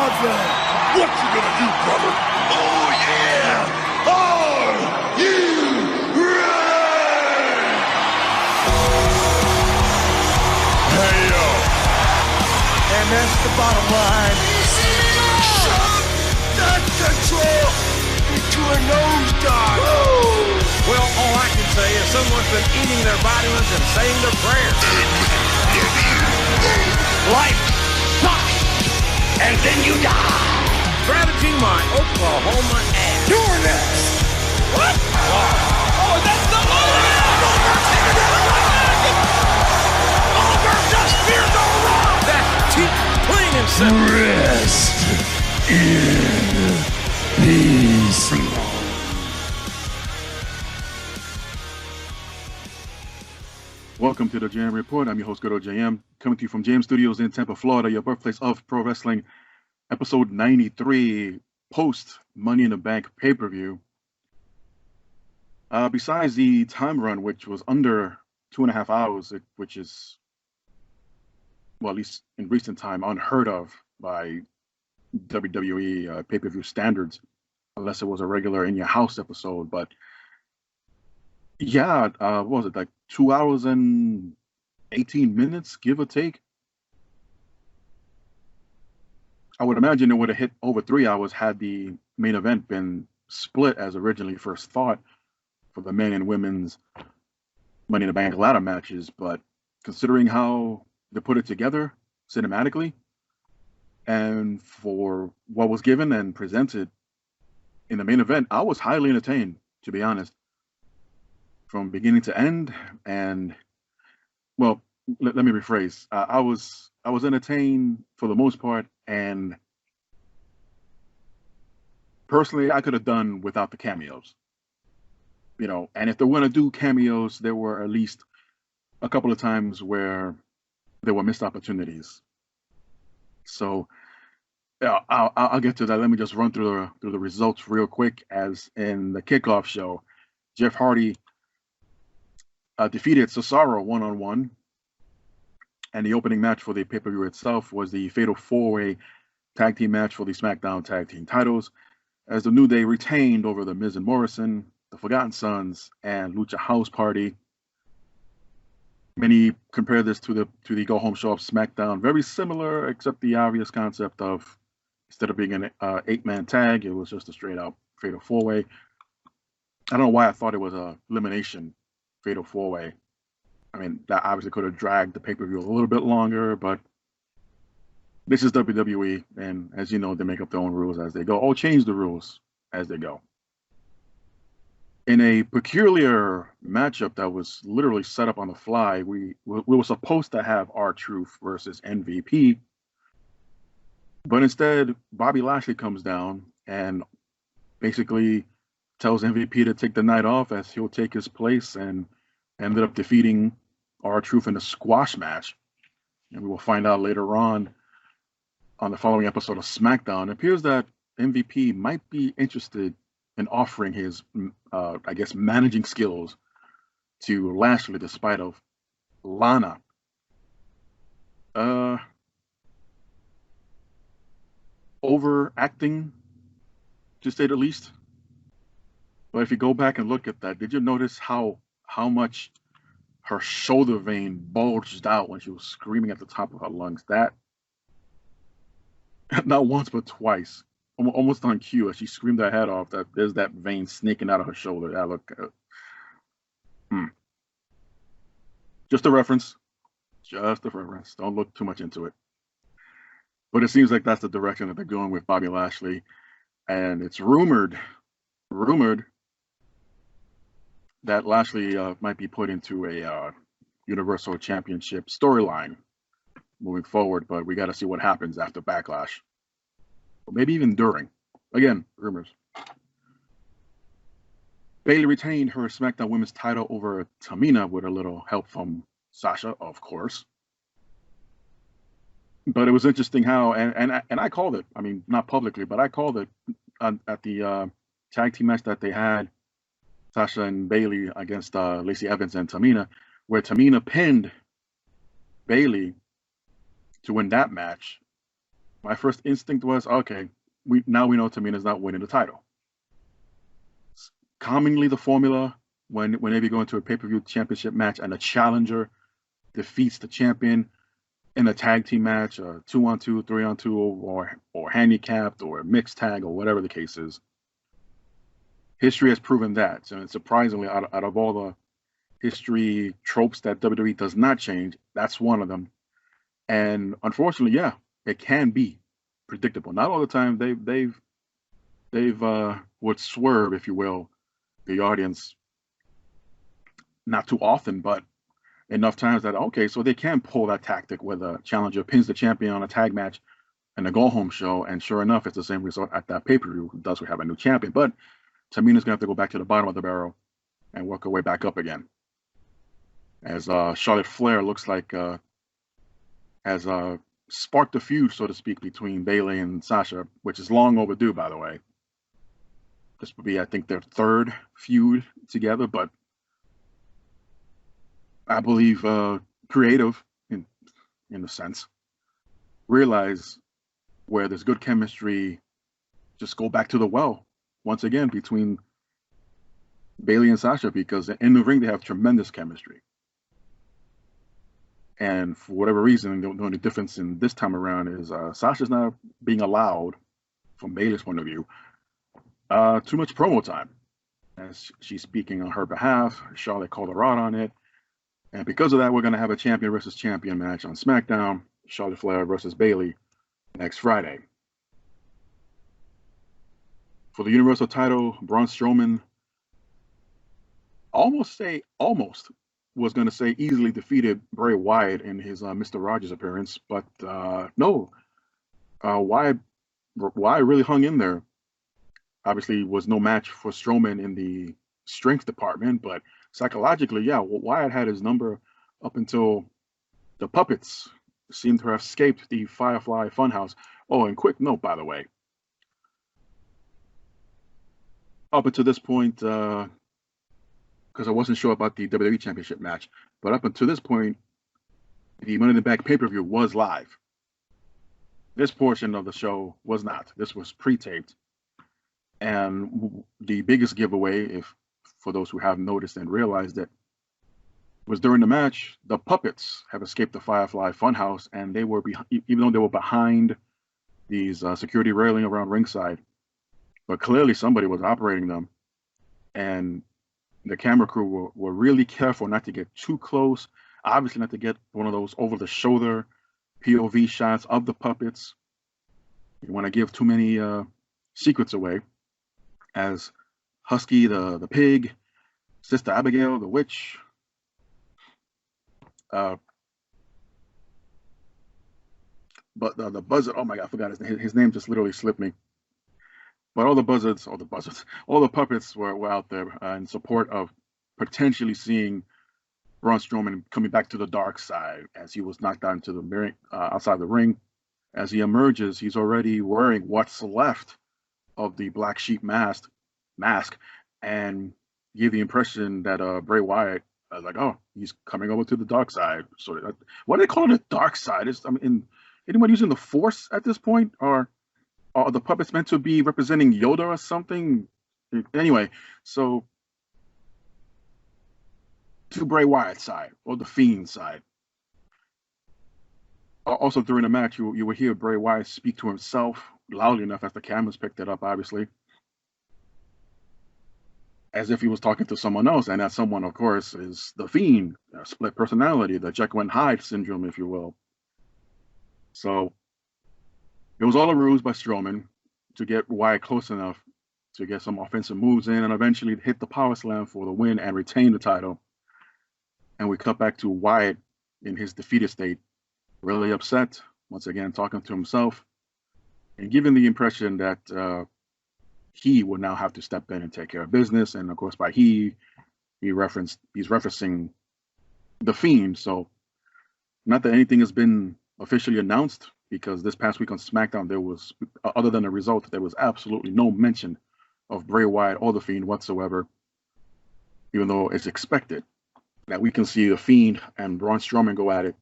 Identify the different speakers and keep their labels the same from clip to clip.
Speaker 1: brother. What you gonna do, brother? Oh, yeah. Are you ready? Hey, yo. And that's the bottom line. Shut that control into a nosedive. Woo!
Speaker 2: Well, all I can say is someone's been eating their vitamins and saying their prayers.
Speaker 1: Life sucks, and then you die.
Speaker 2: Strategy my Oklahoma ass.
Speaker 1: You're next. What?
Speaker 2: Oh, that's the Goldberg taking it out. Goldberg just feared the Rock. That's cheap, plain and simple.
Speaker 1: Rest in peace.
Speaker 3: Welcome to the JM Report. I'm your host, GoodOlJM, coming to you from JM Studios in Tampa, Florida, your birthplace of pro wrestling. Episode 93, post Money in the Bank pay-per-view. Besides the time run, which was under 2.5 hours, which is, well, at least in recent time, unheard of by WWE pay-per-view standards, unless it was a regular in your house episode. But yeah, what was it, like 2 hours and 18 minutes, give or take? I would imagine it would have hit over 3 hours had the main event been split as originally first thought for the men and women's Money in the Bank ladder matches. But considering how they put it together cinematically and for what was given and presented in the main event, I was highly entertained, to be honest, from beginning to end. And well, let me rephrase. I was entertained for the most part, and personally, I could have done without the cameos. You know, and if they were going to do cameos, there were at least a couple of times where there were missed opportunities. So yeah, I'll get to that. Let me just run through the results real quick. As in the kickoff show, Jeff Hardy defeated Cesaro one-on-one. And the opening match for the pay-per-view itself was the Fatal 4-Way Tag Team match for the SmackDown Tag Team titles, as the New Day retained over the Miz and Morrison, the Forgotten Sons, and Lucha House Party. Many compare this to the Go Home show of SmackDown. Very similar, except the obvious concept of, instead of being an 8-man tag, it was just a straight-out Fatal 4-Way. I don't know why I thought it was a elimination Fatal 4-Way. I mean, that obviously could have dragged the pay-per-view a little bit longer, but this is WWE, and as you know, they make up their own rules as they go, or change the rules as they go. In a peculiar matchup that was literally set up on the fly, we were supposed to have R-Truth versus MVP, but instead, Bobby Lashley comes down and basically tells MVP to take the night off, as he'll take his place, and ended up defeating R-Truth in a squash match. And we will find out later on the following episode of SmackDown. It appears that MVP might be interested in offering his, I guess, managing skills to Lashley, despite of Lana. Overacting, to say the least. But if you go back and look at that, did you notice how much her shoulder vein bulged out when she was screaming at the top of her lungs? That, not once but twice, almost on cue, as she screamed her head off, that there's that vein snaking out of her shoulder. That look, just a reference. Don't look too much into it. But it seems like that's the direction that they're going with Bobby Lashley, and it's rumored that Lashley might be put into a Universal Championship storyline moving forward, but we got to see what happens after Backlash. Or maybe even during. Again, rumors. Bayley retained her SmackDown Women's title over Tamina with a little help from Sasha, of course. But it was interesting how, and I called it, I mean, not publicly, but I called it at the tag team match that they had, Sasha and Bayley against Lacey Evans and Tamina, where Tamina pinned Bayley to win that match. my first instinct was, okay, we know Tamina's not winning the title. Commonly, the formula whenever you go into a pay-per-view championship match and a challenger defeats the champion in a tag team match, 2-on-2, 3-on-2, or handicapped or mixed tag or whatever the case is, history has proven that. And surprisingly, out of all the history tropes that WWE does not change, that's one of them. And unfortunately, yeah, it can be predictable. Not all the time. They've would swerve, if you will, the audience. Not too often, but enough times that, okay, so they can pull that tactic where the challenger pins the champion on a tag match and a go-home show, and sure enough, it's the same result at that pay-per-view. Thus, we have a new champion. But Tamina's going to have to go back to the bottom of the barrel and work her way back up again. As Charlotte Flair looks like has sparked a feud, so to speak, between Bayley and Sasha, which is long overdue, by the way. This would be, I think, their third feud together, but I believe creative in a sense, realize where there's good chemistry, just go back to the well once again between Bayley and Sasha, because in the ring they have tremendous chemistry. And for whatever reason, the only difference in this time around is Sasha's not being allowed, from Bayley's point of view, too much promo time. As she's speaking on her behalf, Charlotte called her out on it. And because of that, we're going to have a champion versus champion match on SmackDown, Charlotte Flair versus Bayley, next Friday. For the Universal title, Braun Strowman almost was going to say easily defeated Bray Wyatt in his Mr. Rogers appearance, but no. Wyatt really hung in there. Obviously, was no match for Strowman in the strength department, but psychologically, yeah, Wyatt had his number up until the puppets seemed to have escaped the Firefly Funhouse. Oh, and quick note, by the way. Up until this point, because I wasn't sure about the WWE Championship match, but up until this point, the Money in the Bank pay-per-view was live. This portion of the show was not. This was pre-taped. And the biggest giveaway, for those who have noticed and realized it, was during the match, the puppets have escaped the Firefly Funhouse, and they were even though they were behind these security railing around ringside, but clearly somebody was operating them, and the camera crew were really careful not to get too close, obviously not to get one of those over-the-shoulder POV shots of the puppets. You want to give too many secrets away, as Husky the pig, Sister Abigail the witch, but the buzzard, oh my God, I forgot his name. His name just literally slipped me. But all the puppets were out there in support of potentially seeing Braun Strowman coming back to the dark side, as he was knocked out into the ring, outside the ring. As he emerges, he's already wearing what's left of the black sheep mask, and give the impression that Bray Wyatt, like, oh, he's coming over to the dark side. So what do they call it? The dark side? Anyone using the Force at this point, or are the puppets meant to be representing Yoda or something? Anyway, so to Bray Wyatt's side, or the Fiend side. Also during the match, you will hear Bray Wyatt speak to himself loudly enough as the cameras picked it up, obviously, as if he was talking to someone else, and that someone, of course, is the Fiend, split personality, the Jekyll and Hyde syndrome, if you will. So it was all a ruse by Strowman to get Wyatt close enough to get some offensive moves in and eventually hit the power slam for the win and retain the title. And we cut back to Wyatt in his defeated state, really upset, once again talking to himself, and giving the impression that he would now have to step in and take care of business. And of course, by he's referencing the Fiend. So not that anything has been officially announced, because this past week on SmackDown, there was, other than the result, there was absolutely no mention of Bray Wyatt or the Fiend whatsoever, even though it's expected that we can see the Fiend and Braun Strowman go at it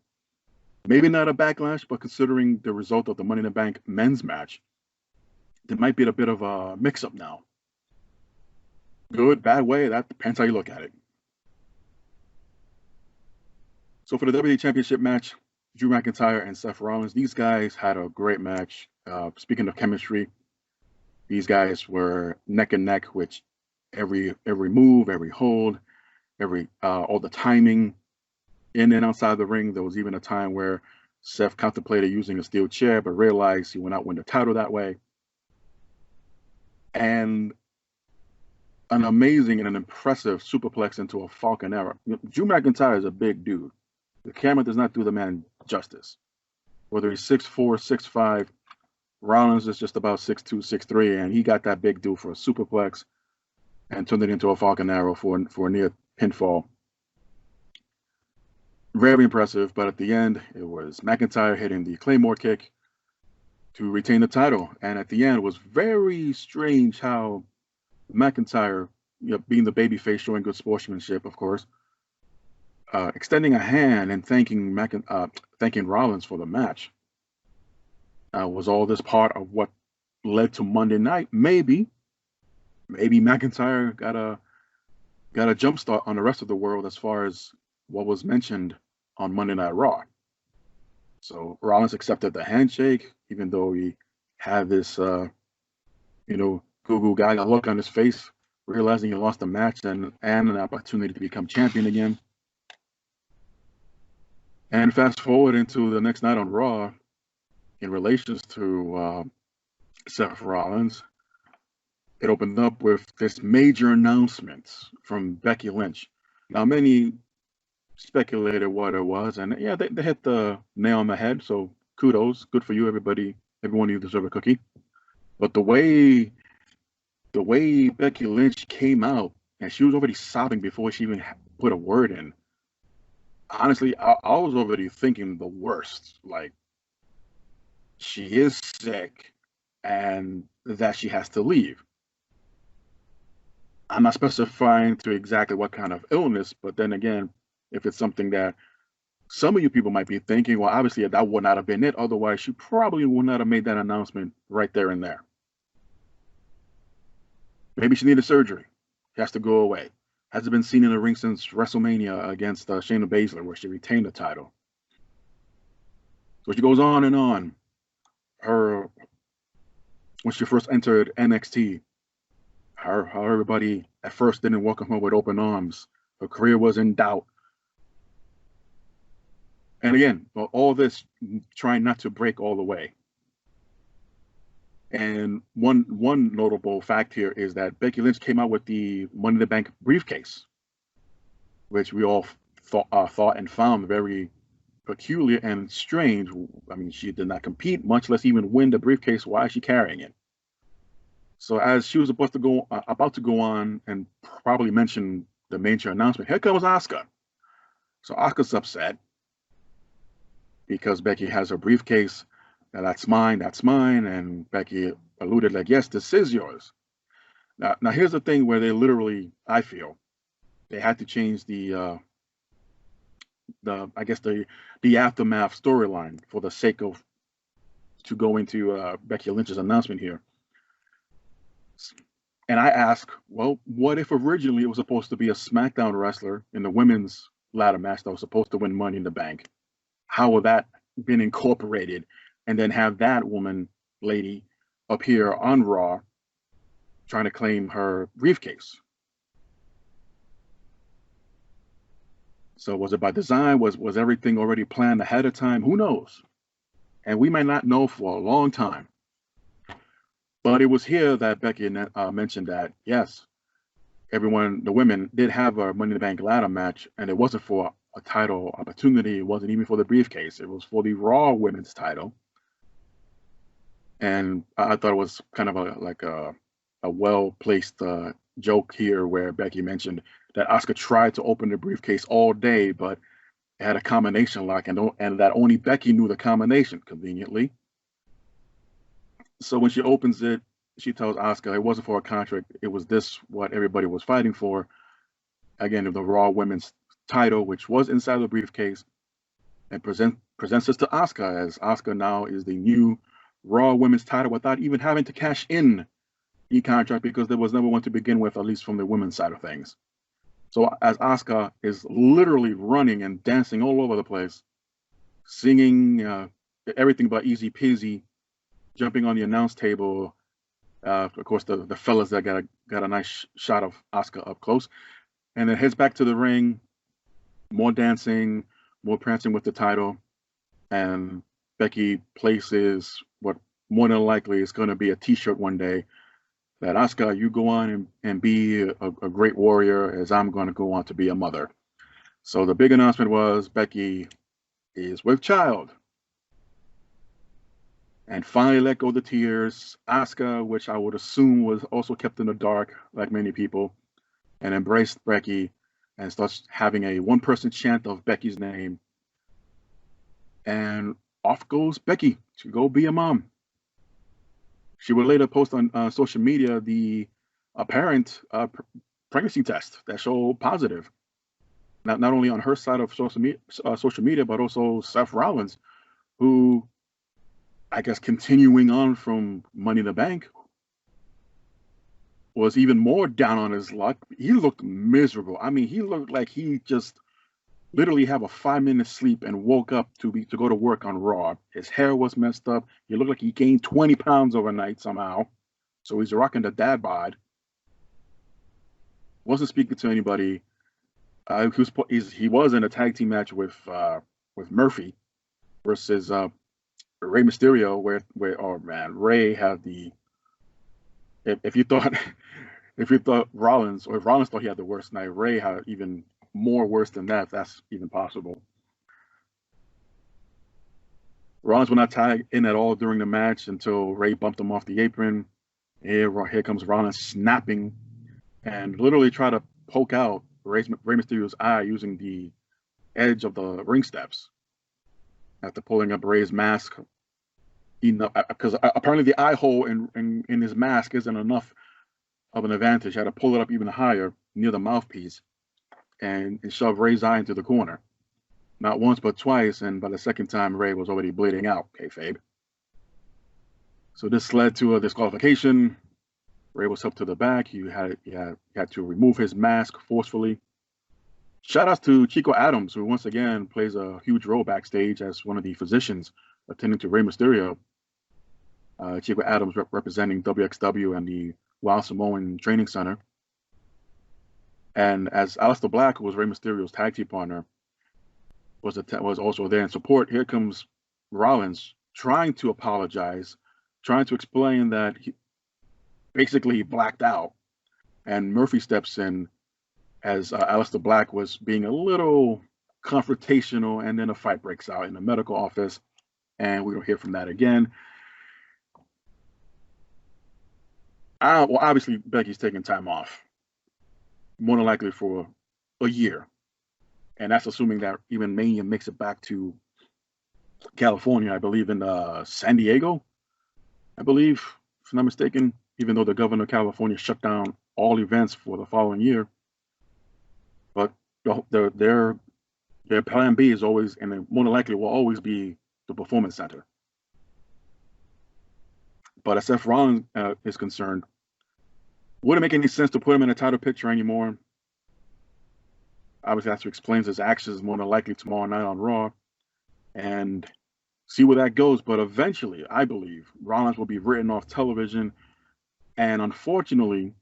Speaker 3: Maybe not a backlash, but considering the result of the Money in the Bank men's match, there might be a bit of a mix-up now. Good, bad way, that depends how you look at it. So for the WWE Championship match, Drew McIntyre and Seth Rollins, these guys had a great match. Speaking of chemistry, these guys were neck and neck, which every move, every hold, all the timing in and outside the ring. There was even a time where Seth contemplated using a steel chair, but realized he would not win the title that way. And an amazing and an impressive superplex into a Falcon Arrow. Drew McIntyre is a big dude. The camera does not do the man justice. Whether he's 6'4", 6'5", Rollins is just about 6'2", 6'3", and he got that big dude for a superplex and turned it into a Falcon Arrow for a near pinfall. Very impressive, but at the end, it was McIntyre hitting the Claymore kick to retain the title. And at the end, it was very strange how McIntyre, being the babyface, showing good sportsmanship, of course, extending a hand and thanking Rollins for the match. Was all this part of what led to Monday night? Maybe McIntyre got a jump start on the rest of the world as far as what was mentioned on Monday Night Raw. So Rollins accepted the handshake, even though he had this, goo-goo gaga look on his face, realizing he lost the match and an opportunity to become champion again. And fast forward into the next night on Raw, in relations to Seth Rollins, it opened up with this major announcement from Becky Lynch. Now, many speculated what it was, and yeah, they hit the nail on the head, so kudos. Good for you, everybody. Everyone, you deserve a cookie. But the way Becky Lynch came out, and she was already sobbing before she even put a word in. Honestly, I was already thinking the worst. Like, she is sick and that she has to leave. I'm not specifying to exactly what kind of illness, but then again, if it's something that some of you people might be thinking, well, obviously that would not have been it. Otherwise, she probably would not have made that announcement right there and there. Maybe she needed surgery. She has to go away. Hasn't been seen in the ring since WrestleMania against Shayna Baszler, where she retained the title. So she goes on and on. When she first entered NXT, how everybody at first didn't welcome her with open arms. Her career was in doubt. And again, all this trying not to break all the way. And one notable fact here is that Becky Lynch came out with the Money in the Bank briefcase, which we all thought and found very peculiar and strange. I mean, she did not compete, much less even win the briefcase. Why is she carrying it? So as she was about to go on and probably mention the major announcement, here comes Asuka. So Asuka's upset because Becky has her briefcase. That's mine, and Becky alluded like, yes, this is yours. Now here's the thing where they literally, I feel, they had to change the aftermath storyline for the sake of to go into Becky Lynch's announcement here. And I ask, well, what if originally it was supposed to be a SmackDown wrestler in the women's ladder match that was supposed to win Money in the Bank? How would that been incorporated? And then have that lady appear on Raw trying to claim her briefcase. So was it by design? Was everything already planned ahead of time? Who knows? And we might not know for a long time. But it was here that Becky mentioned that, yes, the women did have a Money in the Bank ladder match, and it wasn't for a title opportunity. It wasn't even for the briefcase. It was for the Raw Women's title. And I thought it was kind of a well-placed joke here where Becky mentioned that Asuka tried to open the briefcase all day, but it had a combination lock, and that only Becky knew the combination, conveniently. So when she opens it, she tells Asuka it wasn't for a contract. It was what everybody was fighting for. Again, the Raw Women's title, which was inside the briefcase. and presents us to Asuka, as Asuka now is the new Raw Women's title without even having to cash in the contract, because there was never one to begin with, at least from the women's side of things. So as Asuka is literally running and dancing all over the place, singing everything but easy peasy, jumping on the announce table. Of course, the fellas that got a nice shot of Asuka up close, and then heads back to the ring. More dancing, more prancing with the title, and Becky places what more than likely is going to be a T-shirt one day, that Asuka, you go on and be a great warrior, as I'm going to go on to be a mother. So the big announcement was Becky is with child. And finally let go of the tears. Asuka, which I would assume was also kept in the dark, like many people, and embraced Becky and starts having a one-person chant of Becky's name. And off goes Becky to go be a mom. She would later post on social media the apparent pregnancy test that showed positive. Not only on her side of social media, but also Seth Rollins, who, I guess, continuing on from Money in the Bank, was even more down on his luck. He looked miserable. I mean, he looked like he just literally had a 5-minute sleep and woke up to go to work on Raw. His hair was messed up. He looked like he gained 20 pounds overnight somehow. So he's rocking the dad bod. Wasn't speaking to anybody. He was in a tag team match with Murphy versus Rey Mysterio, where oh man, Rey had the. If you thought Rollins, or if Rollins thought he had the worst night, Rey had even more worse than that, if that's even possible. Rollins would not tag in at all during the match until Rey bumped him off the apron. Here comes Rollins snapping and literally try to poke out Rey Mysterio's eye using the edge of the ring steps after pulling up Rey's mask. Because apparently the eye hole in his mask isn't enough of an advantage. He had to pull it up even higher near the mouthpiece and shove Rey's eye into the corner. Not once, but twice, and by the second time, Rey was already bleeding out, kayfabe. So this led to a disqualification. Rey was up to the back. He had to remove his mask forcefully. Shout out to Chico Adams, who once again plays a huge role backstage as one of the physicians attending to Rey Mysterio. Chico Adams representing WXW and the Wild Samoan Training Center. And as Aleister Black, who was Rey Mysterio's tag team partner, was also there in support, here comes Rollins trying to apologize, trying to explain that he blacked out. And Murphy steps in as Aleister Black was being a little confrontational, and then a fight breaks out in the medical office, and we don't hear from that again. Well, obviously, Becky's taking time off, more than likely for a year. And that's assuming that even Mania makes it back to California, I believe, in San Diego, I believe, if I'm not mistaken, even though the governor of California shut down all events for the following year. But their plan B is always, and more than likely will always be, the Performance Center. But as Seth Rollins is concerned, wouldn't make any sense to put him in a title picture anymore. Obviously, has to explain his actions more than likely tomorrow night on Raw and see where that goes. But eventually, I believe, Rollins will be written off television. And unfortunately,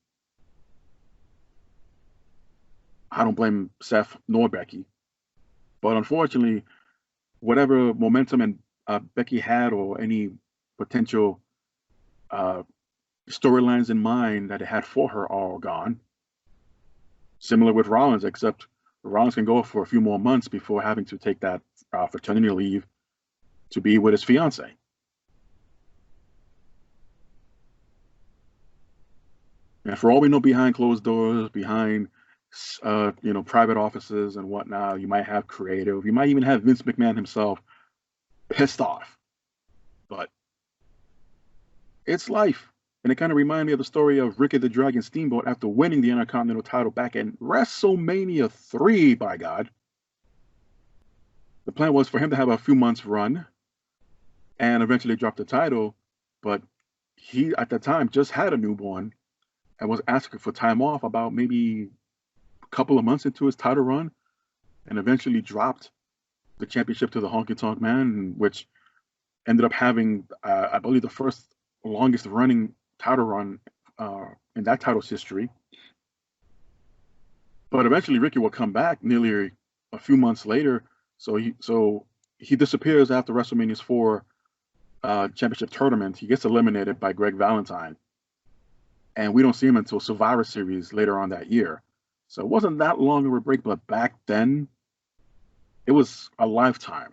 Speaker 3: I don't blame Seth nor Becky. But unfortunately, whatever momentum and Becky had, or any potential storylines in mind that it had for her, are all gone. Similar with Rollins, except Rollins can go for a few more months before having to take that fraternity leave to be with his fiance. And for all we know, behind closed doors, behind private offices and whatnot, you might have creative, you might even have Vince McMahon himself pissed off. But it's life. And it kind of reminded me of the story of Ricky the Dragon Steamboat after winning the Intercontinental title back in WrestleMania 3, by God. The plan was for him to have a few months run and eventually drop the title, but he at the time just had a newborn and was asking for time off about maybe a couple of months into his title run, and eventually dropped the championship to the Honky Tonk Man, which ended up having, I believe, the first longest running title run in that title's history. But eventually Ricky will come back nearly a few months later. So he disappears after WrestleMania's 4 championship tournament. He gets eliminated by Greg Valentine, and we don't see him until Survivor Series later on that year. So it wasn't that long of a break, but back then it was a lifetime.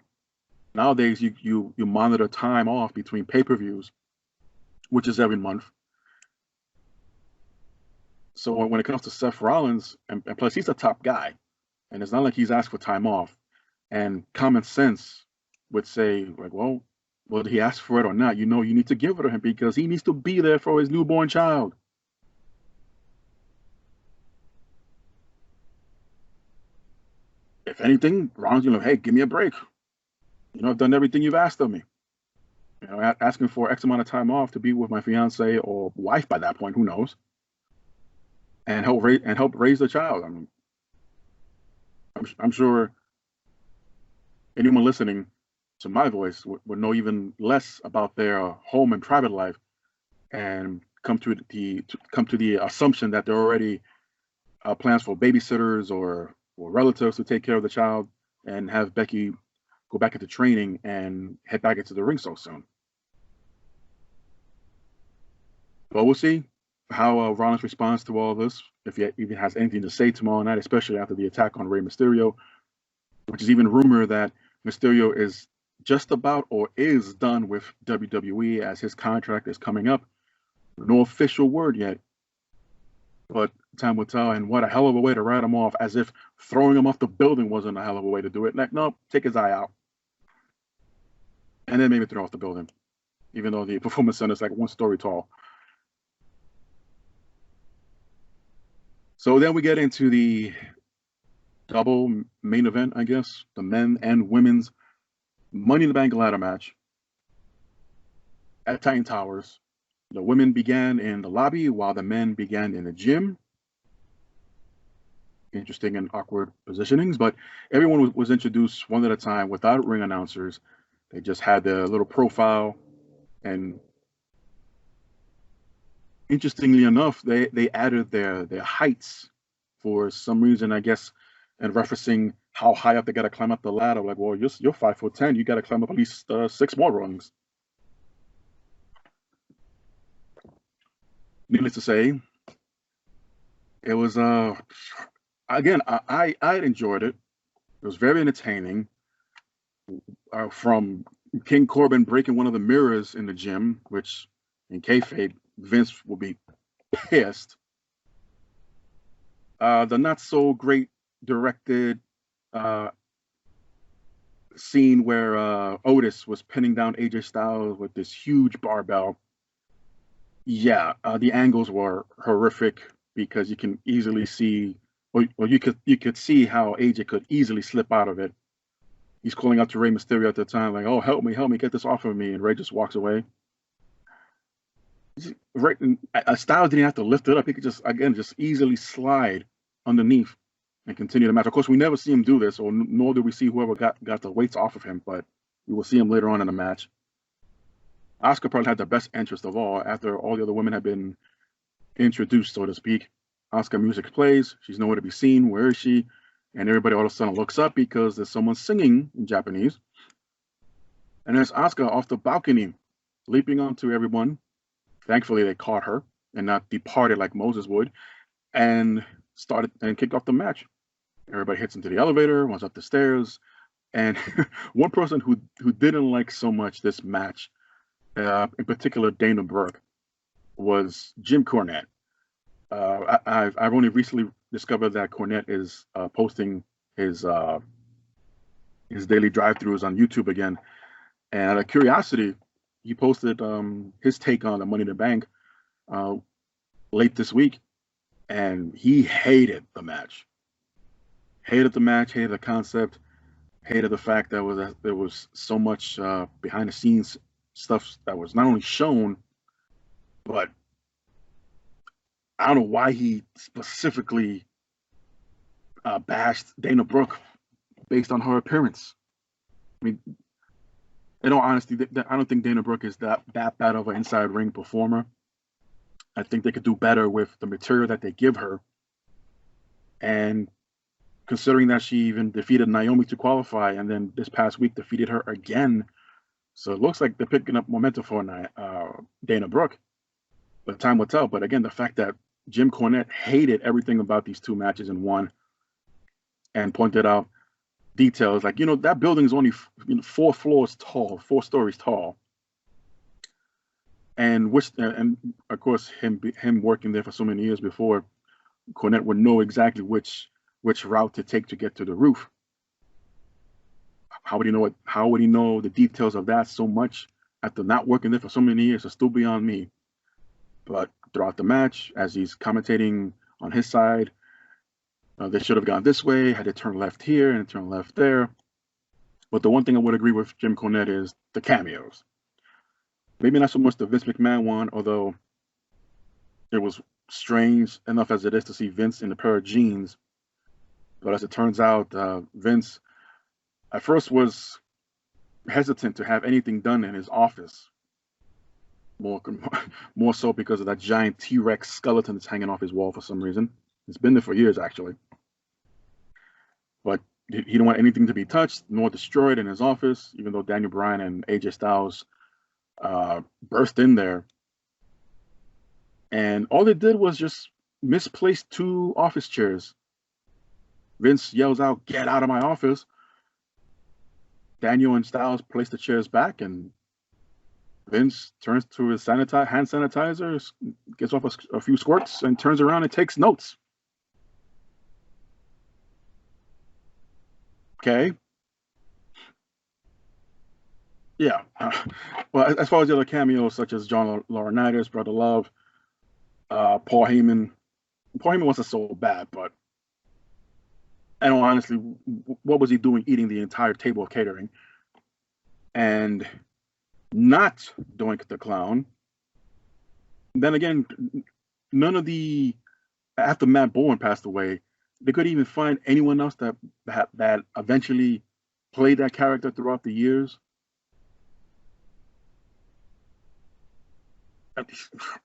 Speaker 3: Nowadays you monitor time off between pay-per-views, which is every month. So when it comes to Seth Rollins, and plus he's a top guy, and it's not like he's asked for time off, and common sense would say, like, well, whether he asked for it or not, you need to give it to him because he needs to be there for his newborn child. If anything, Rollins, hey, give me a break. I've done everything you've asked of me. Asking for X amount of time off to be with my fiance or wife by that point, who knows, and help raise the child. I mean, I'm sure anyone listening to my voice would know even less about their home and private life, and come to the assumption that there are already plans for babysitters or relatives to take care of the child, and have Becky go back into training and head back into the ring so soon. But we'll see how Rollins responds to all this, if he even has anything to say tomorrow night, especially after the attack on Rey Mysterio, which is even rumored that Mysterio is just about or is done with WWE as his contract is coming up. No official word yet, but time will tell. And what a hell of a way to write him off, as if throwing him off the building wasn't a hell of a way to do it. Like, no, take his eye out, and then maybe throw off the building, even though the Performance Center is like one story tall. So then we get into the double main event, I guess, the men and women's Money in the Bank ladder match at Titan Towers. The women began in the lobby while the men began in the gym. Interesting and awkward positionings, but everyone was introduced one at a time without ring announcers. They just had their little profile, and interestingly enough, they added their heights for some reason, I guess, and referencing how high up they got to climb up the ladder. Like, well, you're 5'10", you got to climb up at least 6 more rungs. Needless to say, it was again, I enjoyed it. It was very entertaining. From King Corbin breaking one of the mirrors in the gym, which in kayfabe Vince will be pissed. The not so great directed scene where Otis was pinning down AJ Styles with this huge barbell. Yeah, the angles were horrific because you can easily see, or you could see how AJ could easily slip out of it. He's calling out to Rey Mysterio at the time, like, "Oh, help me, get this off of me," and Rey just walks away. Styles didn't have to lift it up; he could just easily slide underneath and continue the match. Of course, we never see him do this, or nor do we see whoever got the weights off of him, but we will see him later on in the match. Asuka probably had the best entrance of all after all the other women had been introduced, so to speak. Asuka music plays. She's nowhere to be seen. Where is she? And everybody all of a sudden looks up because there's someone singing in Japanese. And there's Asuka off the balcony, leaping onto everyone. Thankfully, they caught her and not departed like Moses would, and started and kicked off the match. Everybody hits into the elevator, runs up the stairs, and one person who didn't like so much this match, in particular Dana Brooke, was Jim Cornette. I've only recently discovered that Cornette is posting his daily drive-thrus on YouTube again, and out of curiosity, he posted his take on the Money in the Bank late this week, and he hated the match. Hated the concept. Hated the fact that there was so much behind the scenes stuff that was not only shown, but I don't know why he specifically bashed Dana Brooke based on her appearance. I mean, in all honesty, I don't think Dana Brooke is that bad of an inside ring performer. I think they could do better with the material that they give her. And considering that she even defeated Naomi to qualify, and then this past week defeated her again, so it looks like they're picking up momentum for Dana Brooke. But time will tell. But again, the fact that Jim Cornette hated everything about these two matches in one, and pointed out details like, that building is only 4 floors tall, 4 stories tall, and of course him working there for so many years before, Cornette would know exactly which route to take to get to the roof. How would he know How would he know the details of that so much after not working there for so many years? It's still beyond me. But throughout the match, as he's commentating on his side, they should have gone this way, had to turn left here and turn left there. But the one thing I would agree with Jim Cornette is the cameos. Maybe not so much the Vince McMahon one, although it was strange enough as it is to see Vince in a pair of jeans. But as it turns out, Vince at first was hesitant to have anything done in his office. More so because of that giant T-Rex skeleton that's hanging off his wall for some reason. It's been there for years, actually. But he didn't want anything to be touched nor destroyed in his office, even though Daniel Bryan and AJ Styles burst in there. And all they did was just misplace 2 office chairs. Vince yells out, "Get out of my office." Daniel and Styles place the chairs back, and Vince turns to his hand sanitizer, gets off a few squirts, and turns around and takes notes. Okay. Yeah. Well, as far as the other cameos, such as John Laurinaitis, Brother Love, Paul Heyman. Paul Heyman wasn't so bad, but and honestly, what was he doing eating the entire table of catering? And not Doink the Clown. Then again, none of after Matt Bowen passed away, they couldn't even find anyone else that eventually played that character throughout the years.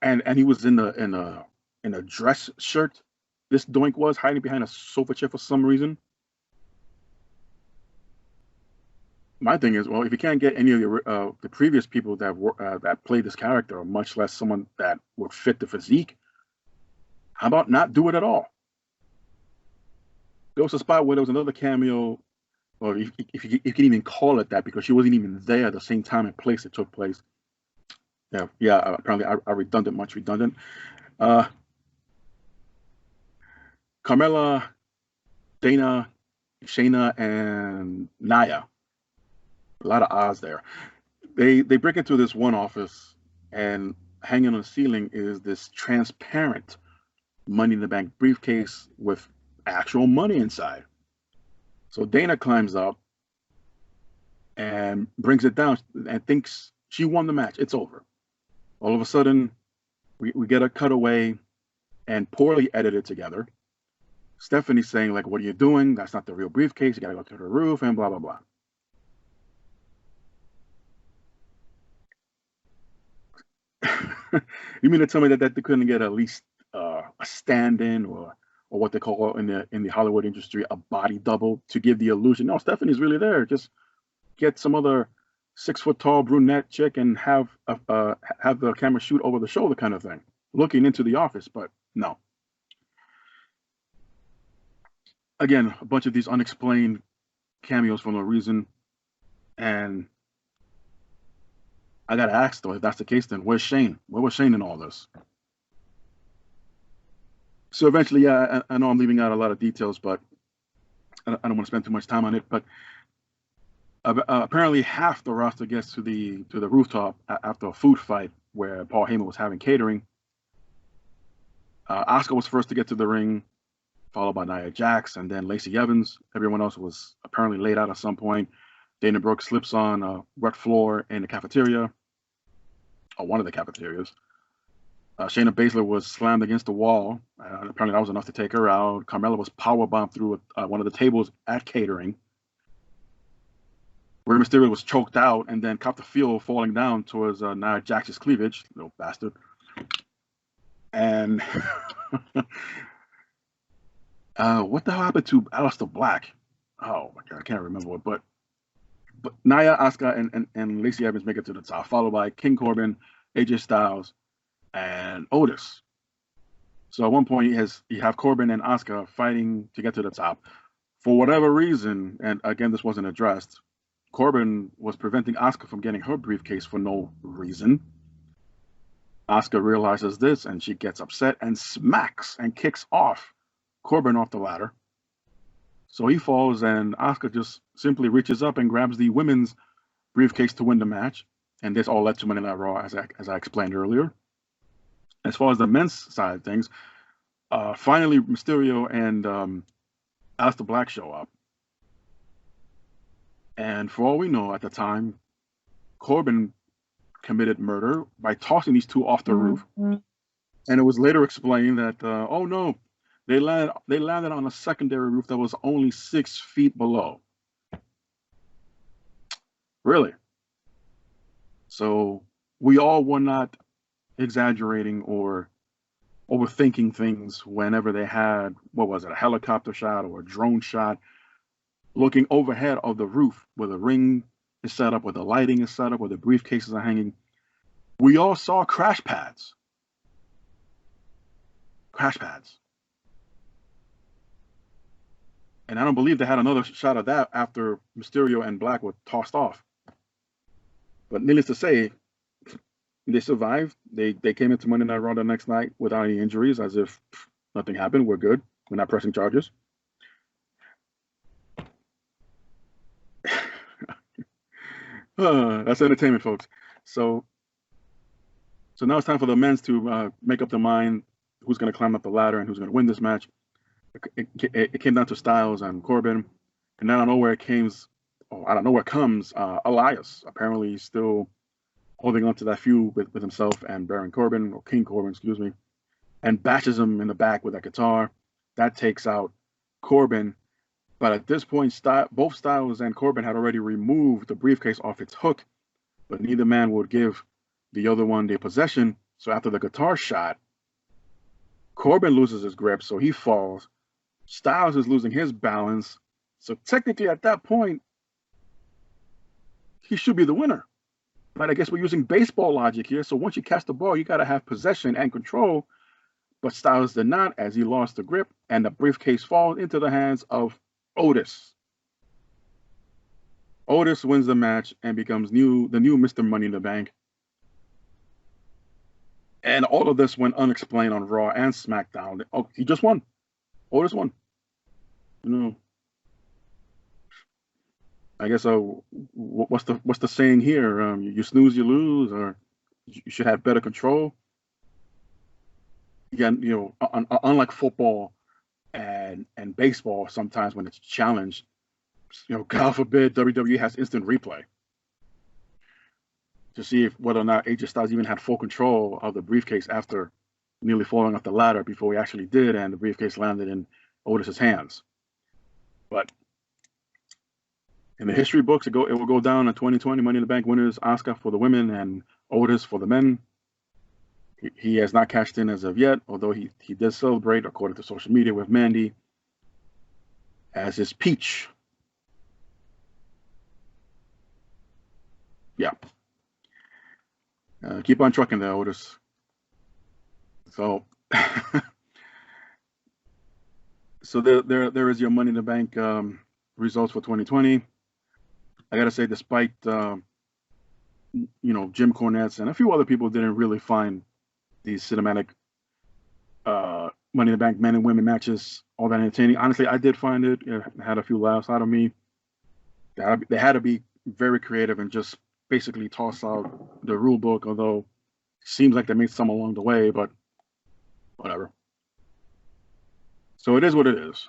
Speaker 3: And he was in a dress shirt. This Doink was hiding behind a sofa chair for some reason. My thing is, well, if you can't get any of the previous people that played this character, or much less someone that would fit the physique, how about not do it at all? There was a spot where there was another cameo, or if you can even call it that, because she wasn't even there at the same time and place it took place. Yeah. Apparently, I redundant. Carmella, Dana, Shayna, and Nia. A lot of odds there. They break into this one office, and hanging on the ceiling is this transparent Money in the Bank briefcase with actual money inside. So Dana climbs up and brings it down and thinks she won the match. It's over. All of a sudden, we get a cutaway and poorly edited together. Stephanie saying, like, "What are you doing? That's not the real briefcase. You got to go to the roof," and blah, blah, blah. You mean to tell me that they couldn't get at least a stand-in or what they call in the Hollywood industry a body double to give the illusion? No, Stephanie's really there. Just get some other 6-foot-tall brunette chick and have the camera shoot over the shoulder kind of thing, looking into the office. But no. Again, a bunch of these unexplained cameos for no reason. And I got to ask, though, if that's the case, then where's Shane? Where was Shane in all this? So eventually, yeah, I know I'm leaving out a lot of details, but I don't want to spend too much time on it. But apparently half the roster gets to the rooftop after a food fight where Paul Heyman was having catering. Asuka was first to get to the ring. followed by Nia Jax, and then Lacey Evans. Everyone else was apparently laid out at some point. Dana Brooke slips on a wet floor in the cafeteria, or one of the cafeterias. Shayna Baszler was slammed against the wall. Apparently that was enough to take her out. Carmella was powerbombed through one of the tables at catering. Rey Mysterio was choked out and then copped the feel falling down towards Nia Jax's cleavage, little bastard. And what the hell happened to Aleister Black? Oh my god, I can't remember what. But Nia, Asuka, and Lacey Evans make it to the top, followed by King Corbin, AJ Styles, and Otis. So at one point you have Corbin and Asuka fighting to get to the top. For whatever reason, and again this wasn't addressed, Corbin was preventing Asuka from getting her briefcase for no reason. Asuka realizes this and she gets upset and smacks and kicks off Corbin off the ladder. So he falls and Asuka just simply reaches up and grabs the women's briefcase to win the match. And this all led to Monday Night Raw, as I explained earlier. As far as the men's side of things, finally Mysterio and Aleister Black show up. And for all we know at the time, Corbin committed murder by tossing these two off the roof. And it was later explained that, oh no, they landed on a secondary roof that was only 6 feet below. Really? So we all were not exaggerating or overthinking things whenever they had, what was it, a helicopter shot or a drone shot, looking overhead of the roof where the ring is set up, where the lighting is set up, where the briefcases are hanging. We all saw crash pads. Crash pads. And I don't believe they had another shot of that after Mysterio and Black were tossed off. But needless to say, they survived. They came into Monday Night Raw the next night without any injuries, as if nothing happened. We're good. We're not pressing charges. That's entertainment, folks. So now it's time for the men's to make up their mind who's going to climb up the ladder and who's going to win this match. It came down to Styles and Corbin, and out of nowhere comes Elias. Apparently, he's still holding on to that feud with himself and Baron Corbin, or King Corbin, excuse me, and bashes him in the back with that guitar. That takes out Corbin. But at this point, both Styles and Corbin had already removed the briefcase off its hook, but neither man would give the other one their possession. So after the guitar shot, Corbin loses his grip, so he falls. Styles is losing his balance. So technically at that point, he should be the winner. But I guess we're using baseball logic here. So once you catch the ball, you got to have possession and control. But Styles did not, as he lost the grip, and the briefcase falls into the hands of Otis. Otis wins the match and becomes the new Mr. Money in the Bank. And all of this went unexplained on Raw and SmackDown. Oh, he just won. Otis won. You know, I guess what's the saying here? You snooze, you lose, or you should have better control. Again, you know, unlike football and baseball, sometimes when it's challenged, you know, God forbid WWE has instant replay to see whether or not AJ Styles even had full control of the briefcase after nearly falling off the ladder before he actually did, and the briefcase landed in Otis's hands. But in the history books, it will go down in 2020 Money in the Bank winners, Asuka for the women and Otis for the men. He has not cashed in as of yet, although he did celebrate, according to social media, with Mandy as his peach. Yeah. Keep on trucking there, Otis. So, so there is your Money in the Bank results for 2020. I gotta say, despite you know, Jim Cornette's and a few other people didn't really find these cinematic Money in the Bank men and women matches all that entertaining. Honestly, I did find it. It had a few laughs out of me. They had to be very creative and just basically toss out the rule book, although it seems like they made some along the way, but whatever. So it is what it is.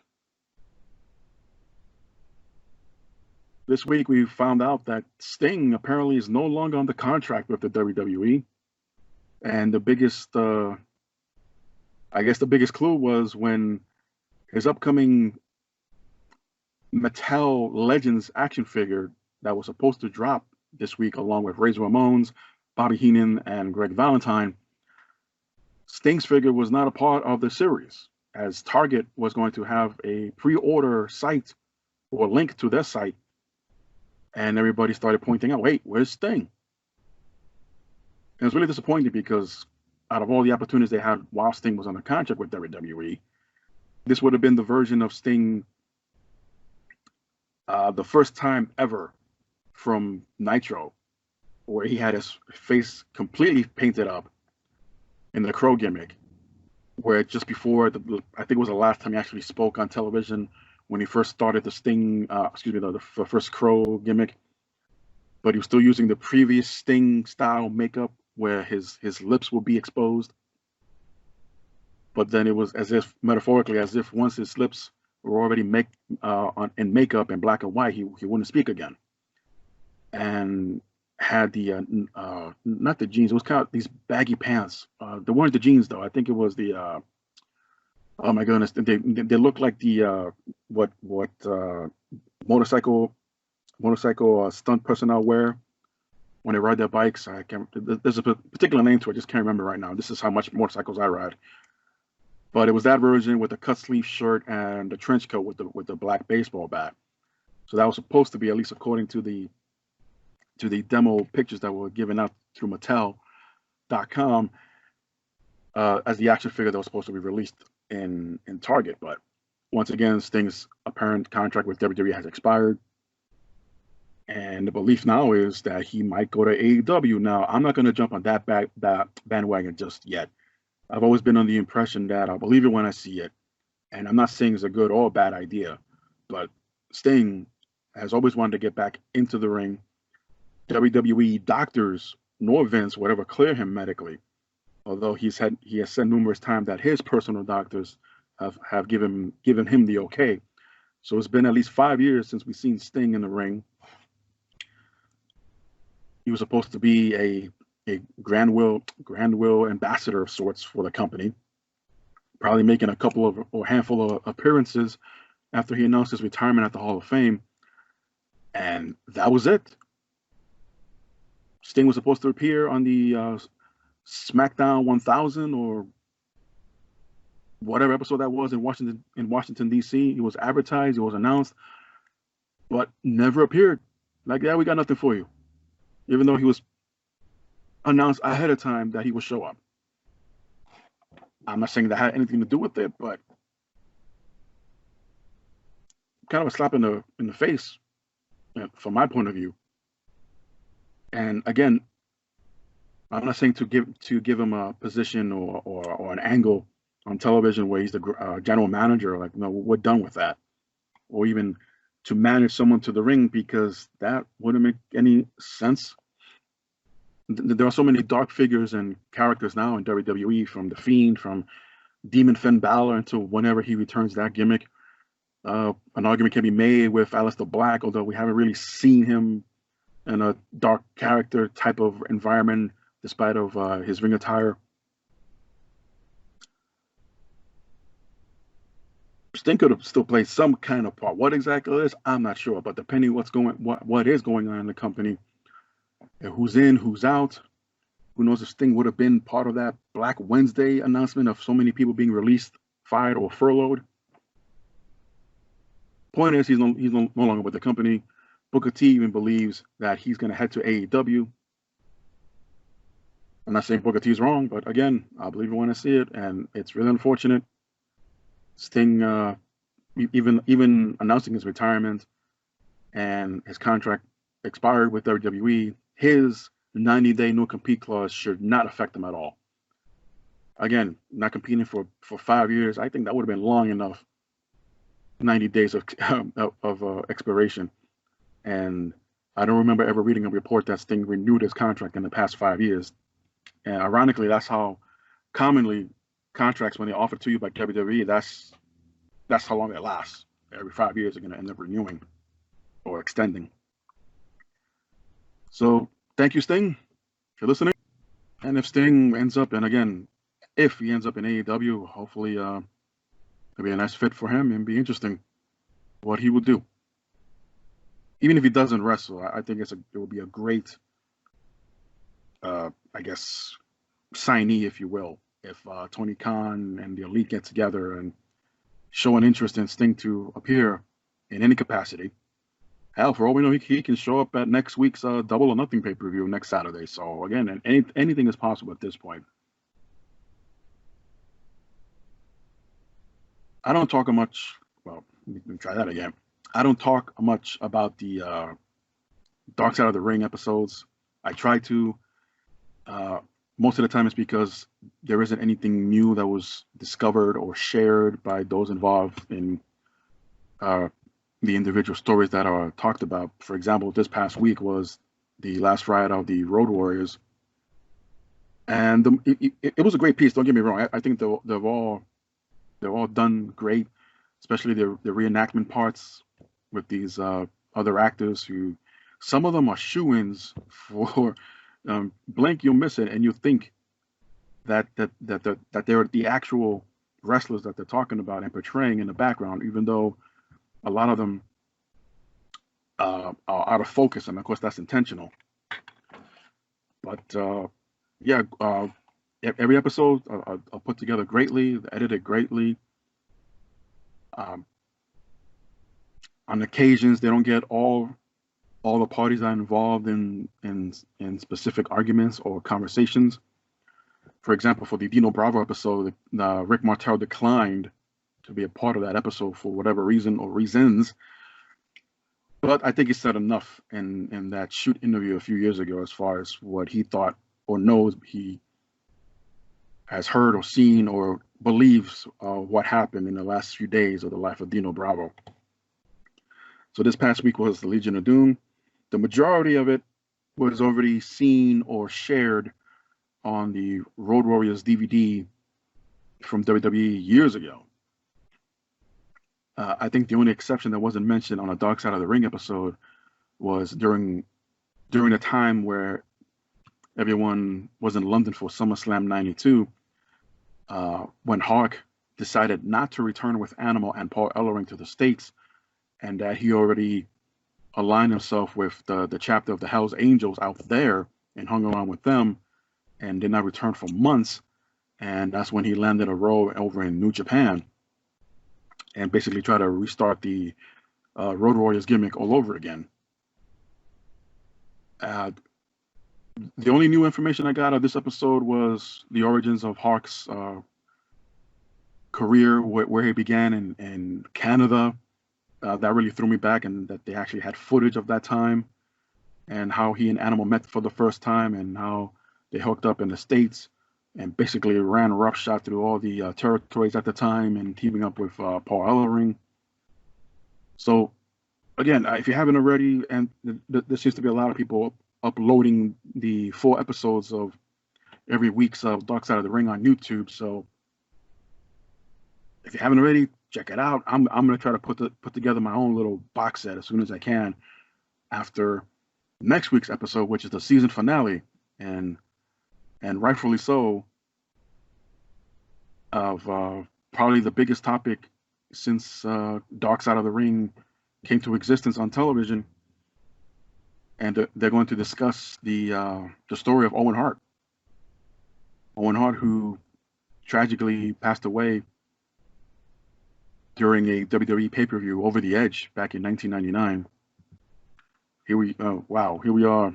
Speaker 3: This week we found out that Sting apparently is no longer under contract with the WWE. And the biggest, I guess the biggest clue was when his upcoming Mattel Legends action figure that was supposed to drop this week along with Razor Ramones, Bobby Heenan, and Greg Valentine, Sting's figure was not a part of the series, as Target was going to have a pre-order site or link to their site, and everybody started pointing out, wait, where's Sting? And it was really disappointing because out of all the opportunities they had while Sting was under contract with WWE, this would have been the version of Sting, the first time ever from Nitro, where he had his face completely painted up in the Crow gimmick, where just before, I think it was the last time he actually spoke on television when he first started the Sting, the first Crow gimmick, but he was still using the previous Sting style makeup where his lips would be exposed. But then it was as if, metaphorically, as if once his lips were already in makeup in black and white, he wouldn't speak again. And had the not the jeans, it was kind of these baggy pants. They weren't the jeans though. I think it was the oh my goodness, they look like the what motorcycle stunt personnel wear when they ride their bikes. I can't. There's a particular name to it. I just can't remember right now. This is how much motorcycles I ride. But it was that version with the cut sleeve shirt and the trench coat with the black baseball bat. So that was supposed to be, at least according to the demo pictures that were given out through Mattel.com, as the action figure that was supposed to be released in Target. But once again, Sting's apparent contract with WWE has expired. And the belief now is that he might go to AEW. Now, I'm not going to jump on that bandwagon just yet. I've always been under the impression that I'll believe it when I see it. And I'm not saying it's a good or a bad idea, but Sting has always wanted to get back into the ring. WWE doctors nor Vince would ever clear him medically, although he has said numerous times that his personal doctors have given him the okay. So it's been at least 5 years since we've seen Sting in the ring. He was supposed to be a grand will ambassador of sorts for the company, probably making a couple of or handful of appearances after he announced his retirement at the Hall of Fame, and that was it. Sting was supposed to appear on the SmackDown 1000 or whatever episode that was in Washington D.C. He was advertised, he was announced, but never appeared. Like, yeah, we got nothing for you, even though he was announced ahead of time that he would show up. I'm not saying that had anything to do with it, but kind of a slap in the face, from my point of view. And again, I'm not saying to give him a position or an angle on television where he's the general manager. Like, no, we're done with that. Or even to manage someone to the ring, because that wouldn't make any sense. There are so many dark figures and characters now in WWE, from The Fiend, from Demon Finn Balor until whenever he returns that gimmick. An argument can be made with Aleister Black, although we haven't really seen him in a dark character type of environment, despite of his ring attire. Sting could have still played some kind of part. What exactly it is, I'm not sure. But depending what is going on in the company, and who's in, who's out, who knows if Sting would have been part of that Black Wednesday announcement of so many people being released, fired, or furloughed. Point is, he's no longer with the company. Booker T even believes that he's going to head to AEW. I'm not saying Booker T is wrong, but again, I'll believe it when I see it, and it's really unfortunate. Sting, even announcing his retirement and his contract expired with WWE, his 90-day no-compete clause should not affect him at all. Again, not competing for 5 years, I think that would have been long enough. 90 days of expiration. And I don't remember ever reading a report that Sting renewed his contract in the past 5 years. And ironically, that's how commonly contracts, when they offer to you by WWE, that's that's how long it lasts. Every 5 years, they're going to end up renewing or extending. So thank you, Sting, for listening. And if Sting ends up, and again, if he ends up in AEW, hopefully it'll be a nice fit for him and be interesting what he will do. Even if he doesn't wrestle, I think it will be a great, I guess, signee, if you will, if Tony Khan and the Elite get together and show an interest in Sting to appear in any capacity. Hell, for all we know, he can show up at next week's Double or Nothing pay-per-view next Saturday. So again, anything is possible at this point. I don't talk much. Well, let me try that again. I don't talk much about the Dark Side of the Ring episodes. I try to. Most of the time it's because there isn't anything new that was discovered or shared by those involved in the individual stories that are talked about. For example, this past week was the last ride of the Road Warriors. And it was a great piece, don't get me wrong. I think they're all done great, especially the reenactment parts with these other actors who, some of them are shoo-ins for blink, you'll miss it, and you think that they're the actual wrestlers that they're talking about and portraying in the background, even though a lot of them are out of focus, and of course that's intentional. But yeah, every episode are put together greatly, edited greatly. On occasions, they don't get all the parties that are involved in specific arguments or conversations. For example, for the Dino Bravo episode, Rick Martel declined to be a part of that episode for whatever reason or reasons. But I think he said enough in that shoot interview a few years ago as far as what he thought or knows he has heard or seen or believes what happened in the last few days of the life of Dino Bravo. So this past week was the Legion of Doom. The majority of it was already seen or shared on the Road Warriors DVD from WWE years ago. I think the only exception that wasn't mentioned on a Dark Side of the Ring episode was during the time where everyone was in London for SummerSlam 92, when Hawk decided not to return with Animal and Paul Ellering to the States, and that he already aligned himself with the chapter of the Hells Angels out there and hung around with them and did not return for months. And that's when he landed a role over in New Japan and basically tried to restart the Road Warriors gimmick all over again. The only new information I got of this episode was the origins of Hawk's career, where he began in Canada. That really threw me back, and that they actually had footage of that time and how he and Animal met for the first time and how they hooked up in the States and basically ran roughshod through all the territories at the time and teaming up with Paul Ellering. So, again, if you haven't already, and there seems to be a lot of people uploading the 4 episodes of every week's Dark Side of the Ring on YouTube. So, if you haven't already, check it out. I'm going to try to put together my own little box set as soon as I can after next week's episode, which is the season finale, and rightfully so, of probably the biggest topic since Dark Side of the Ring came to existence on television. And they're going to discuss the story of Owen Hart. Owen Hart, who tragically passed away during a WWE pay-per-view, Over the Edge, back in 1999. Here we are,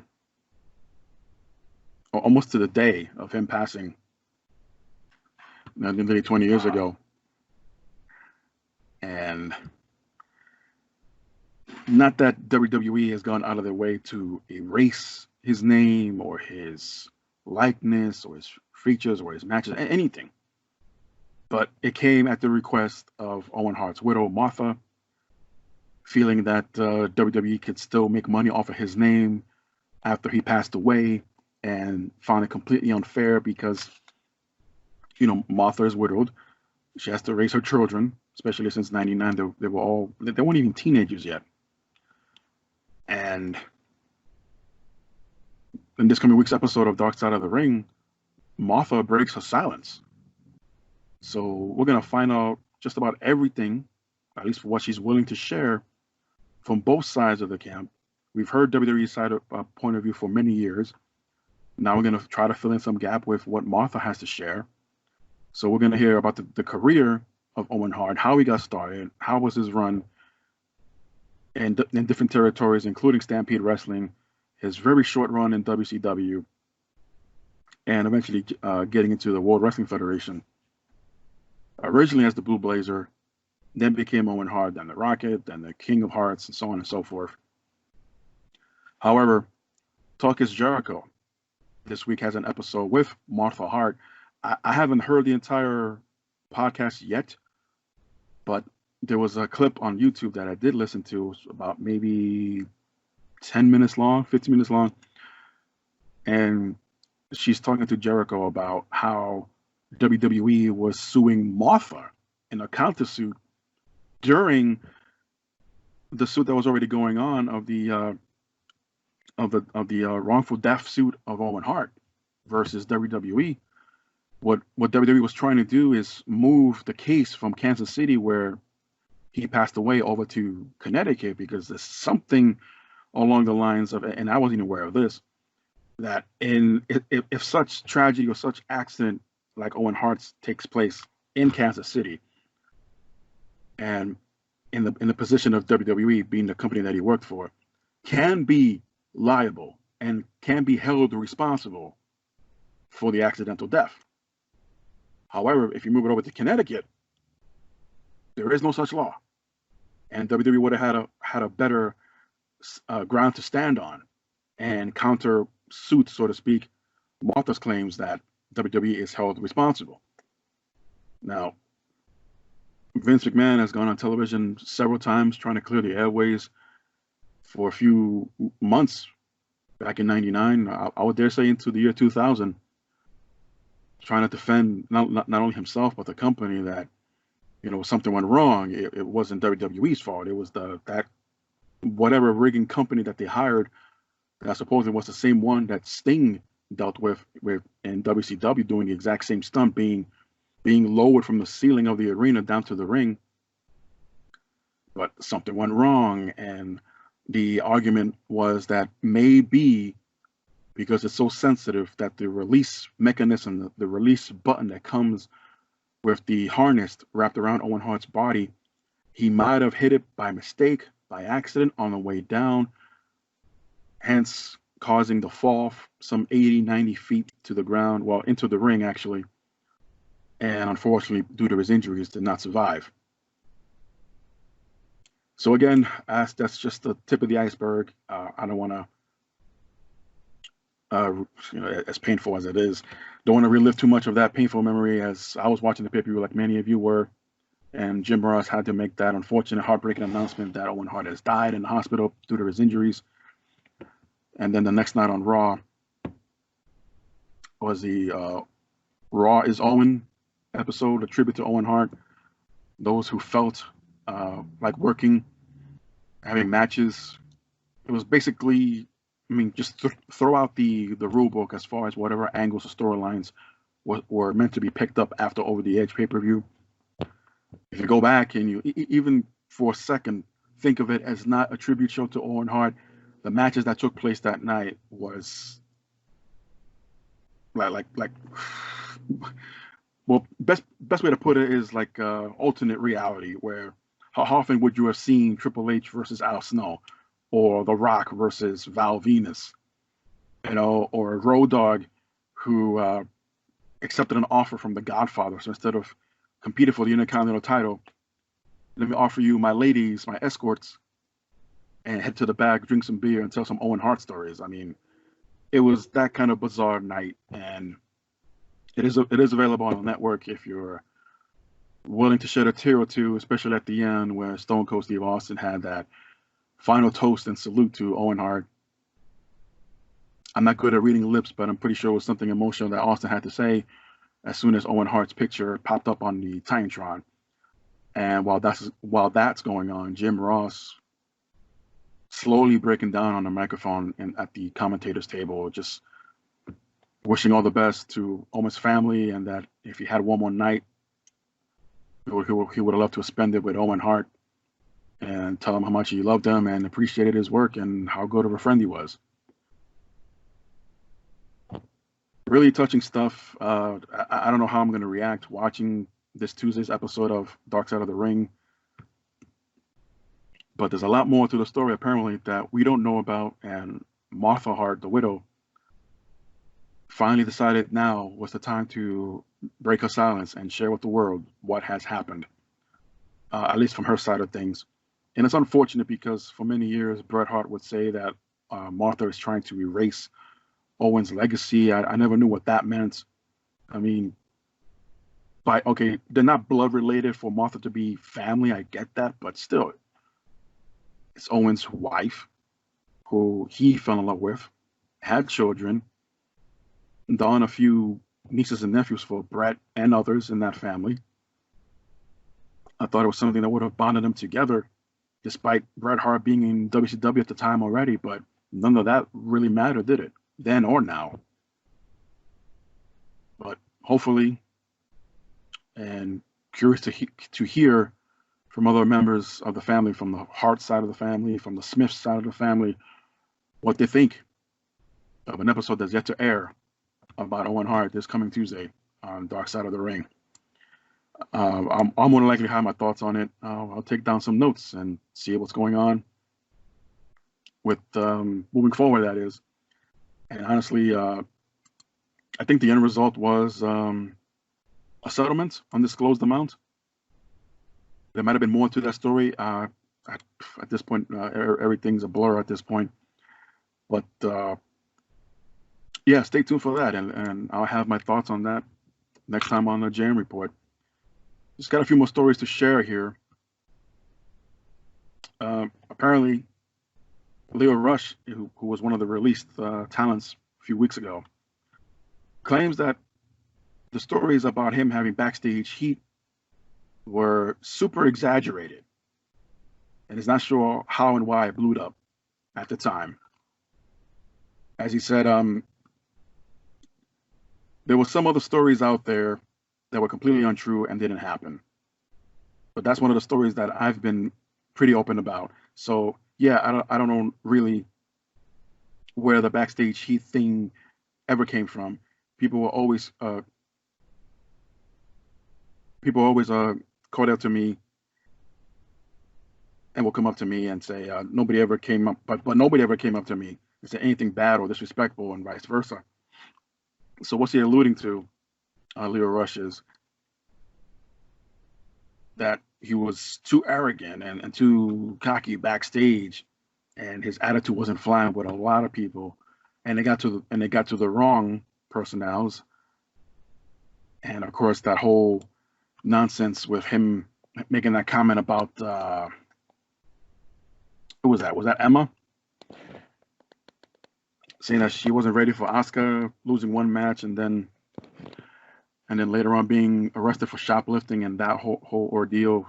Speaker 3: almost to the day of him passing, nearly 20 years ago. And not that WWE has gone out of their way to erase his name or his likeness or his features or his matches, anything. But it came at the request of Owen Hart's widow, Martha, feeling that WWE could still make money off of his name after he passed away, and found it completely unfair because, Martha is widowed. She has to raise her children, especially since '99. They weren't even teenagers yet. And in this coming week's episode of Dark Side of the Ring, Martha breaks her silence. So we're gonna find out just about everything, at least for what she's willing to share, from both sides of the camp. We've heard WWE's side of point of view for many years. Now we're gonna try to fill in some gap with what Martha has to share. So we're gonna hear about the career of Owen Hart, how he got started, how was his run in different territories, including Stampede Wrestling, his very short run in WCW, and eventually getting into the World Wrestling Federation. Originally as the Blue Blazer, then became Owen Hart, then the Rocket, then the King of Hearts, and so on and so forth. However, Talk is Jericho this week has an episode with Martha Hart. I haven't heard the entire podcast yet, but there was a clip on YouTube that I did listen to. It was about maybe 10 minutes long, 15 minutes long. And she's talking to Jericho about how WWE was suing Martha in a countersuit during the suit that was already going on of the wrongful death suit of Owen Hart versus WWE. What WWE was trying to do is move the case from Kansas City, where he passed away, over to Connecticut, because there's something along the lines of, and I wasn't even aware of this, that if such tragedy or such accident like Owen Hart's takes place in Kansas City, and in the position of WWE being the company that he worked for, can be liable and can be held responsible for the accidental death. However, if you move it over to Connecticut, there is no such law, and WWE would have had a better ground to stand on and counter suit, so to speak, Martha's claims that WWE is held responsible. Now, Vince McMahon has gone on television several times trying to clear the airways for a few months back in '99. I would dare say into the year 2000, trying to defend not only himself but the company, that something went wrong. It wasn't WWE's fault. It was that whatever rigging company that they hired, that supposedly was the same one that Sting dealt with in WCW, doing the exact same stunt, being lowered from the ceiling of the arena down to the ring. But something went wrong, and the argument was that maybe because it's so sensitive, that the release mechanism, the release button that comes with the harness wrapped around Owen Hart's body, he might have hit it by mistake, by accident, on the way down, hence causing the fall some 80, 90 feet to the ground, well, into the ring, actually. And unfortunately, due to his injuries, did not survive. So again, that's just the tip of the iceberg. I don't want to, as painful as it is, don't want to relive too much of that painful memory, as I was watching the pay-per-view like many of you were, and Jim Ross had to make that unfortunate, heartbreaking announcement that Owen Hart has died in the hospital due to his injuries. And then the next night on Raw was the Raw is Owen episode, a tribute to Owen Hart. Those who felt like working, having matches. It was basically, just throw out the rule book as far as whatever angles or storylines were meant to be picked up after Over the Edge pay-per-view. If you go back and you even for a second think of it as not a tribute show to Owen Hart, the matches that took place that night was like well, best way to put it is like alternate reality, where how often would you have seen Triple H versus Al Snow, or The Rock versus Val Venus, or Road Dogg, who accepted an offer from The Godfather. So instead of competing for the Intercontinental title, let me offer you my ladies, my escorts, and head to the back, drink some beer, and tell some Owen Hart stories. It was that kind of bizarre night, and it is available on the network if you're willing to shed a tear or two, especially at the end where Stone Cold Steve Austin had that final toast and salute to Owen Hart. I'm not good at reading lips, but I'm pretty sure it was something emotional that Austin had to say as soon as Owen Hart's picture popped up on the Titantron. And while that's going on, Jim Ross slowly breaking down on the microphone and at the commentators table, just wishing all the best to Owen's family, and that if he had one more night, he would have loved to have spent it with Owen Hart, and tell him how much he loved him and appreciated his work and how good of a friend he was. Really touching stuff. I don't know how I'm going to react watching this Tuesday's episode of Dark Side of the Ring, but there's a lot more to the story apparently that we don't know about, and Martha Hart, the widow, finally decided now was the time to break her silence and share with the world what has happened, at least from her side of things. And it's unfortunate because for many years, Bret Hart would say that Martha is trying to erase Owen's legacy. I never knew what that meant. I mean, okay, they're not blood related for Martha to be family. I get that, but still, it's Owen's wife, who he fell in love with, had children, done a few nieces and nephews for Bret and others in that family. I thought it was something that would have bonded them together, despite Bret Hart being in WCW at the time already, but none of that really mattered, did it? Then or now. But hopefully, and curious to hear from other members of the family, from the Hart side of the family, from the Smith side of the family, what they think of an episode that's yet to air about Owen Hart this coming Tuesday on Dark Side of the Ring. I'm more than likely have my thoughts on it. I'll take down some notes and see what's going on with moving forward, that is. And honestly, I think the end result was a settlement, undisclosed amount. There might have been more to that story. At this point, everything's a blur at this point. But yeah, stay tuned for that, and I'll have my thoughts on that next time on the JM Report. Just got a few more stories to share here. Apparently, Leo Rush, who was one of the released talents a few weeks ago, claims that the stories about him having backstage heat were super exaggerated, and is not sure how and why it blew up at the time. As he said, there were some other stories out there that were completely untrue and didn't happen. But that's one of the stories that I've been pretty open about. So yeah, I don't know really where the backstage heat thing ever came from. People were always called out to me and will come up to me and say nobody ever came up, but nobody ever came up to me and said anything bad or disrespectful, and vice versa. So what's he alluding to, Leo Rush, is that he was too arrogant and too cocky backstage, and his attitude wasn't flying with a lot of people, and they got to the wrong personnels. And of course, that whole nonsense with him making that comment about who was that? Was that Emma? Saying that she wasn't ready for Asuka, losing one match, and then later on being arrested for shoplifting, and that whole ordeal.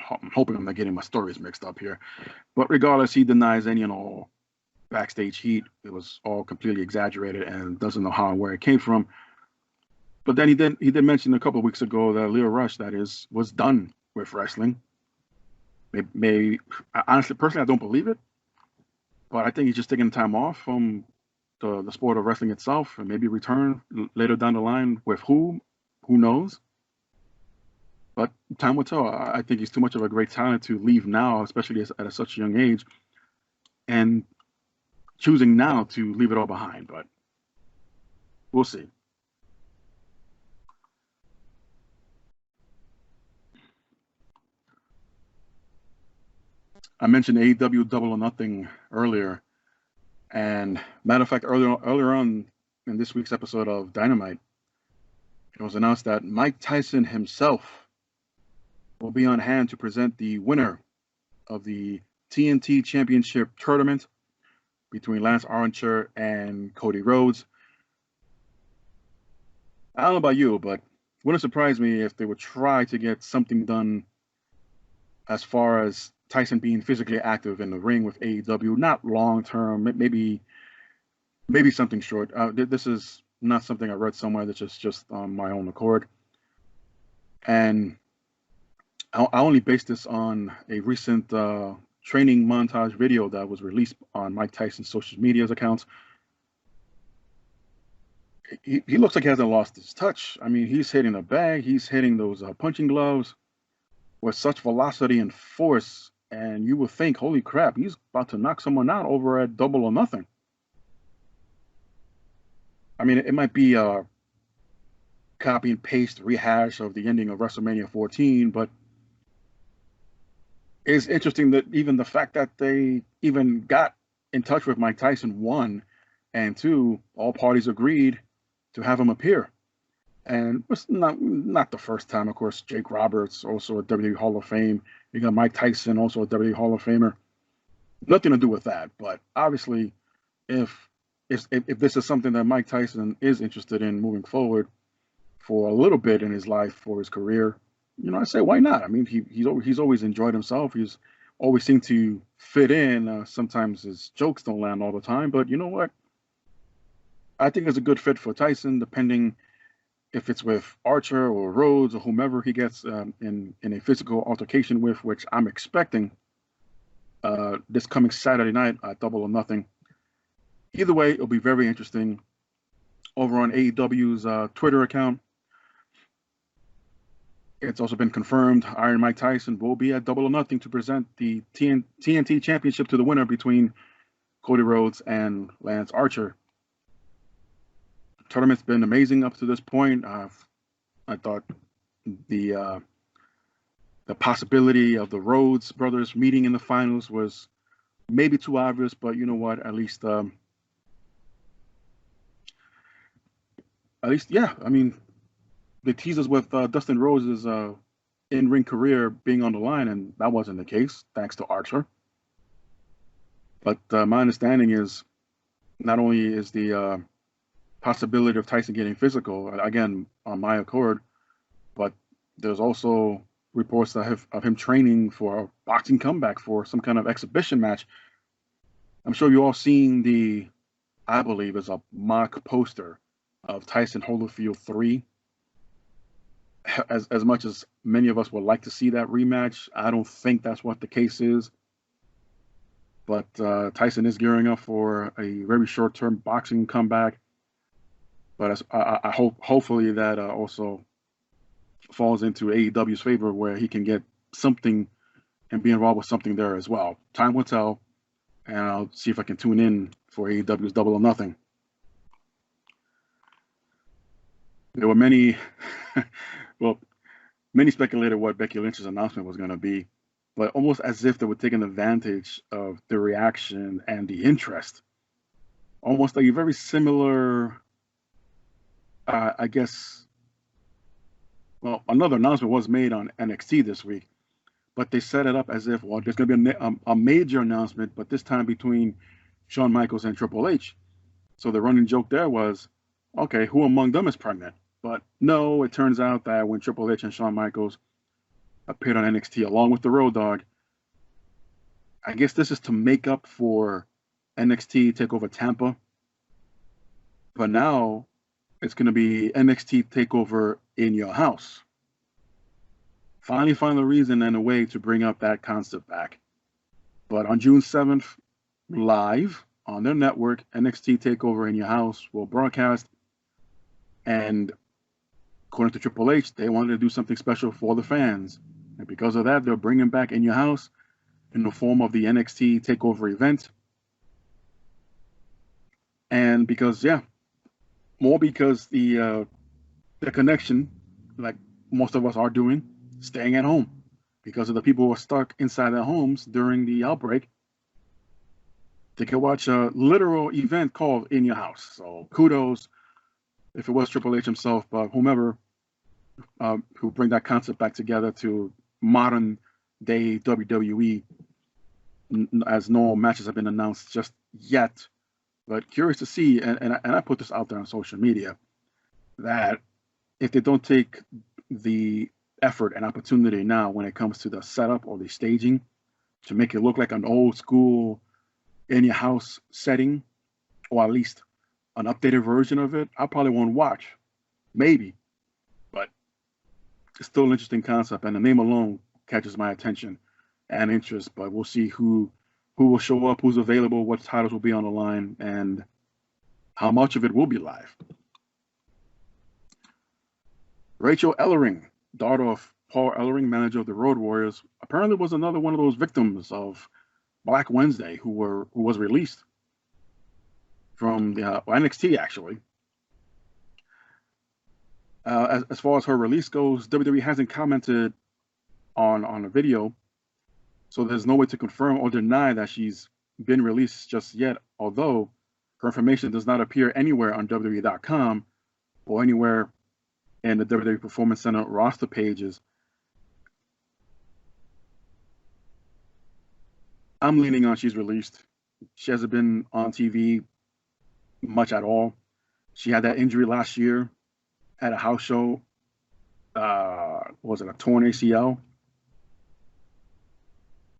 Speaker 3: I'm hoping I'm not getting my stories mixed up here, but regardless, he denies any and all backstage heat. It was all completely exaggerated and doesn't know how and where it came from. But then he did mention a couple of weeks ago that Leo Rush, that is, was done with wrestling. Maybe honestly, personally, I don't believe it, but I think he's just taking time off from the sport of wrestling itself, and maybe return later down the line with who knows. But time will tell. I think he's too much of a great talent to leave now, especially at such a young age, and choosing now to leave it all behind. But we'll see. I mentioned AEW Double or Nothing earlier, and matter of fact, earlier on in this week's episode of Dynamite, it was announced that Mike Tyson himself will be on hand to present the winner of the TNT Championship tournament between Lance Archer and Cody Rhodes. I don't know about you, but it wouldn't surprise me if they would try to get something done as far as Tyson being physically active in the ring with AEW, not long term, maybe something short. This is not something I read somewhere. That's just on my own accord, and I only based this on a recent training montage video that was released on Mike Tyson's social media accounts. He looks like he hasn't lost his touch. I mean, he's hitting the bag. He's hitting those punching gloves with such velocity and force. And you would think, holy crap, he's about to knock someone out over at Double or Nothing. I mean, it might be a copy and paste rehash of the ending of WrestleMania 14, but it's interesting that even the fact that they even got in touch with Mike Tyson, one, and two, all parties agreed to have him appear. And it's not the first time, of course. Jake Roberts, also a WWE Hall of Fame. You got Mike Tyson, also a WWE Hall of Famer. Nothing to do with that, but obviously, if this is something that Mike Tyson is interested in moving forward for a little bit in his life, for his career, I say why not? I mean, he's always enjoyed himself. He's always seemed to fit in. Sometimes his jokes don't land all the time, but you know what? I think it's a good fit for Tyson, depending if it's with Archer or Rhodes or whomever he gets in a physical altercation with, which I'm expecting this coming Saturday night at Double or Nothing. Either way, it'll be very interesting. Over on AEW's Twitter account, it's also been confirmed Iron Mike Tyson will be at Double or Nothing to present the TNT Championship to the winner between Cody Rhodes and Lance Archer. Tournament's been amazing up to this point. I thought the possibility of the Rhodes brothers meeting in the finals was maybe too obvious, but you know what? At least, yeah. I mean, the teasers with Dustin Rhodes' in-ring career being on the line, and that wasn't the case, thanks to Archer. But my understanding is not only is the possibility of Tyson getting physical, again, on my accord, but there's also reports of him training for a boxing comeback for some kind of exhibition match. I'm sure you all seen I believe is a mock poster of Tyson Holyfield 3. As much as many of us would like to see that rematch, I don't think that's what the case is. But Tyson is gearing up for a very short-term boxing comeback. But I hope, hopefully, that also falls into AEW's favor, where he can get something and be involved with something there as well. Time will tell, and I'll see if I can tune in for AEW's Double or Nothing. There were many, many speculated what Becky Lynch's announcement was going to be, but almost as if they were taking advantage of the reaction and the interest. Almost like a very similar, I guess, well, another announcement was made on NXT this week, but they set it up as if, well, there's going to be a major announcement, but this time between Shawn Michaels and Triple H. So the running joke there was, okay, who among them is pregnant? But no, it turns out that when Triple H and Shawn Michaels appeared on NXT along with the Road Dogg, I guess this is to make up for NXT TakeOver Tampa. But now it's going to be NXT TakeOver in your house. Finally find a reason and a way to bring up that concept back. But on June 7th, live on their network, NXT TakeOver in your house will broadcast. And according to Triple H, they wanted to do something special for the fans. And because of that, they're bringing back In Your House in the form of the NXT TakeOver event. And because, yeah, more because the connection, like most of us are doing, staying at home. Because of the people who are stuck inside their homes during the outbreak, they can watch a literal event called In Your House. So kudos, if it was Triple H himself, but whomever who bring that concept back together to modern day WWE, as no matches have been announced just yet. But curious to see, and I put this out there on social media, that if they don't take the effort and opportunity now when it comes to the setup or the staging to make it look like an old school in your house setting, or at least an updated version of it. I probably won't watch, maybe, but it's still an interesting concept, and the name alone catches my attention and interest. But we'll see who will show up, who's available, what titles will be on the line, and how much of it will be live. Rachel Ellering, daughter of Paul Ellering, manager of the Road Warriors, apparently was another one of those victims of Black Wednesday who was released from the NXT, actually. As far as her release goes, WWE hasn't commented on a video, so there's no way to confirm or deny that she's been released just yet, although her information does not appear anywhere on WWE.com or anywhere in the WWE Performance Center roster pages. I'm leaning on she's released. She hasn't been on TV much at all. She had that injury last year at a house show. Was it a torn ACL?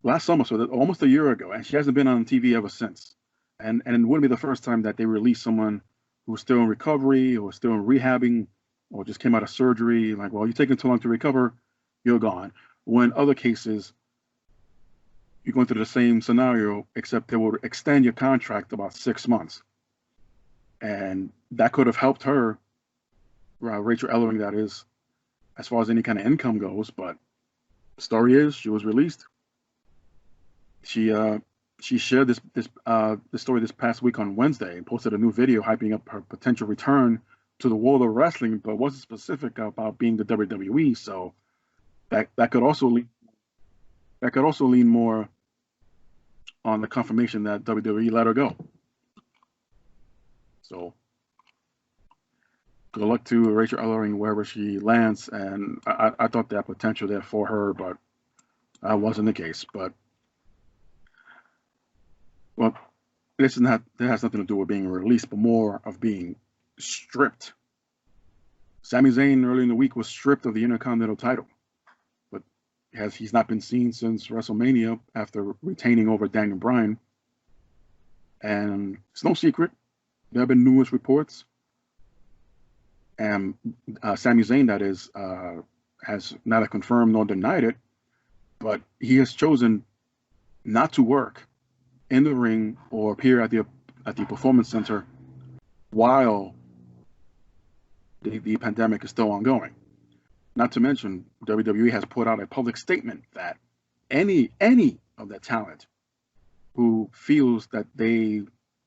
Speaker 3: Last summer, so almost a year ago, and she hasn't been on TV ever since. And it wouldn't be the first time that they released someone who's still in recovery or still in rehabbing or just came out of surgery. Like, well, you're taking too long to recover, you're gone. When other cases, you're going through the same scenario, except they will extend your contract about 6 months. And that could have helped her, Rachel Ellering, that is, as far as any kind of income goes. But the story is, she was released. She shared this story this past week on Wednesday and posted a new video hyping up her potential return to the world of wrestling, but wasn't specific about being the WWE. So that could also lean more on the confirmation that WWE let her go. So good luck to Rachel Ellering wherever she lands, and I thought there had potential there for her, but that wasn't the case. But well, that has nothing to do with being released, but more of being stripped. Sami Zayn early in the week was stripped of the Intercontinental title, but he's not been seen since WrestleMania after retaining over Daniel Bryan. And it's no secret, there have been numerous reports, and Sami Zayn, that is, has neither confirmed nor denied it, but he has chosen not to work in the ring or appear at the Performance Center while the pandemic is still ongoing. Not to mention, WWE has put out a public statement that any of their talent who feels that they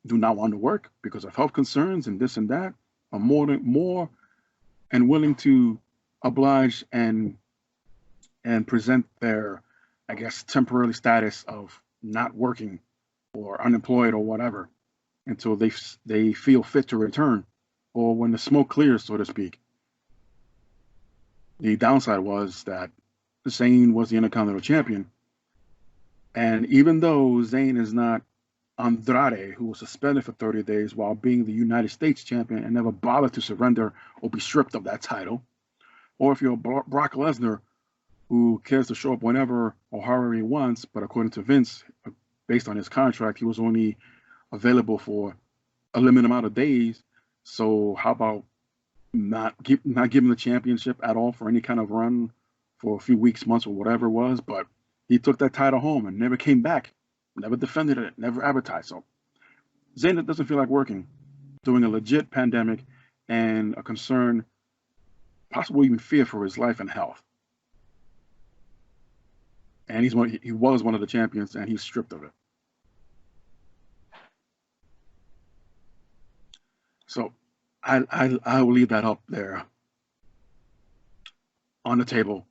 Speaker 3: do not want to work because of health concerns and this and that are more and willing to oblige and present their, I guess, temporary status of not working or unemployed or whatever until they feel fit to return, or when the smoke clears, so to speak. The downside was that Zayn was the Intercontinental Champion, and even though Zayn is not Andrade, who was suspended for 30 days while being the United States Champion and never bothered to surrender or be stripped of that title, or if you're Brock Lesnar, who cares to show up whenever or however he wants, but according to Vince, based on his contract, he was only available for a limited amount of days. So how about not giving the championship at all for any kind of run for a few weeks, months, or whatever it was? But he took that title home and never came back, never defended it, never advertised. So Zayn doesn't feel like working during a legit pandemic and a concern, possible even fear for his life and health. And he was one of the champions, and he's stripped of it. So I will leave that up there on the table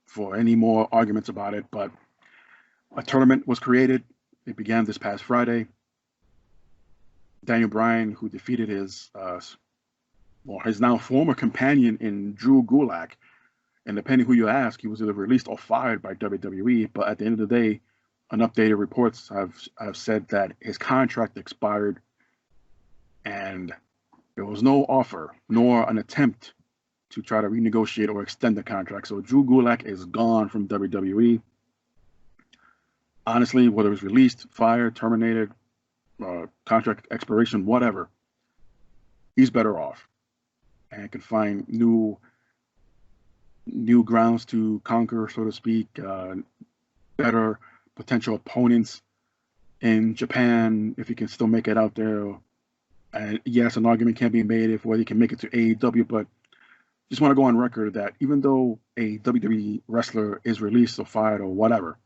Speaker 3: for any more arguments about it. But a tournament was created. It began this past Friday. Daniel Bryan, who defeated his now former companion in Drew Gulak, and depending who you ask, he was either released or fired by WWE. But at the end of the day, unupdated reports have said that his contract expired, and there was no offer nor an attempt to try to renegotiate or extend the contract. So Drew Gulak is gone from WWE. Honestly, whether it's released, fired, terminated, contract expiration, whatever, he's better off and can find new grounds to conquer, so to speak, better potential opponents in Japan if he can still make it out there. And yes, an argument can be made if whether he can make it to AEW, but just want to go on record that even though a WWE wrestler is released or fired or whatever,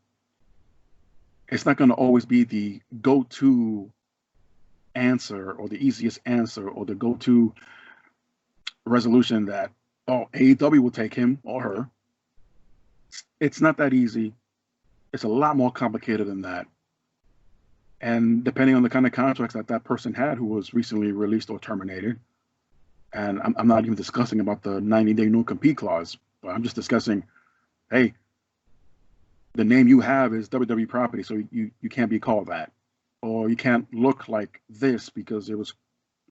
Speaker 3: it's not going to always be the go-to answer or the easiest answer or the go-to resolution that, oh, AEW will take him or her. It's not that easy. It's a lot more complicated than that. And depending on the kind of contracts that that person had who was recently released or terminated, and I'm not even discussing about the 90-day no-compete clause, but I'm just discussing, hey, the name you have is WWE property, so you can't be called that. Or you can't look like this because it was,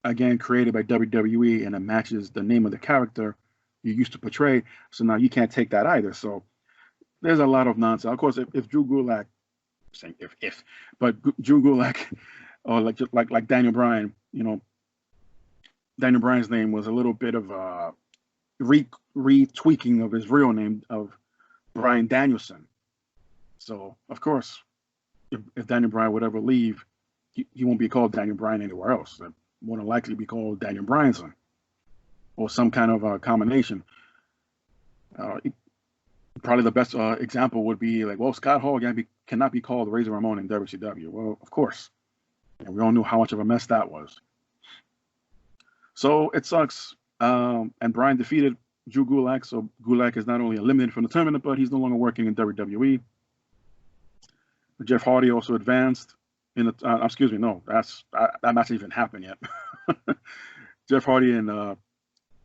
Speaker 3: again, created by WWE and it matches the name of the character you used to portray. So now you can't take that either. So there's a lot of nonsense. Of course, if Drew Gulak, saying but Drew Gulak, or like Daniel Bryan, Daniel Bryan's name was a little bit of a retweaking of his real name of Bryan Danielson. So, of course, if Daniel Bryan would ever leave, he won't be called Daniel Bryan anywhere else. It more than likely be called Daniel Bryanson or some kind of a combination. Probably the best example would be like, well, Scott Hall cannot be called Razor Ramon in WCW. Well, of course. And we all knew how much of a mess that was. So it sucks. And Bryan defeated Drew Gulak, so Gulak is not only eliminated from the tournament, but he's no longer working in WWE. Jeff Hardy also advanced in the. That match even happened yet. Jeff Hardy and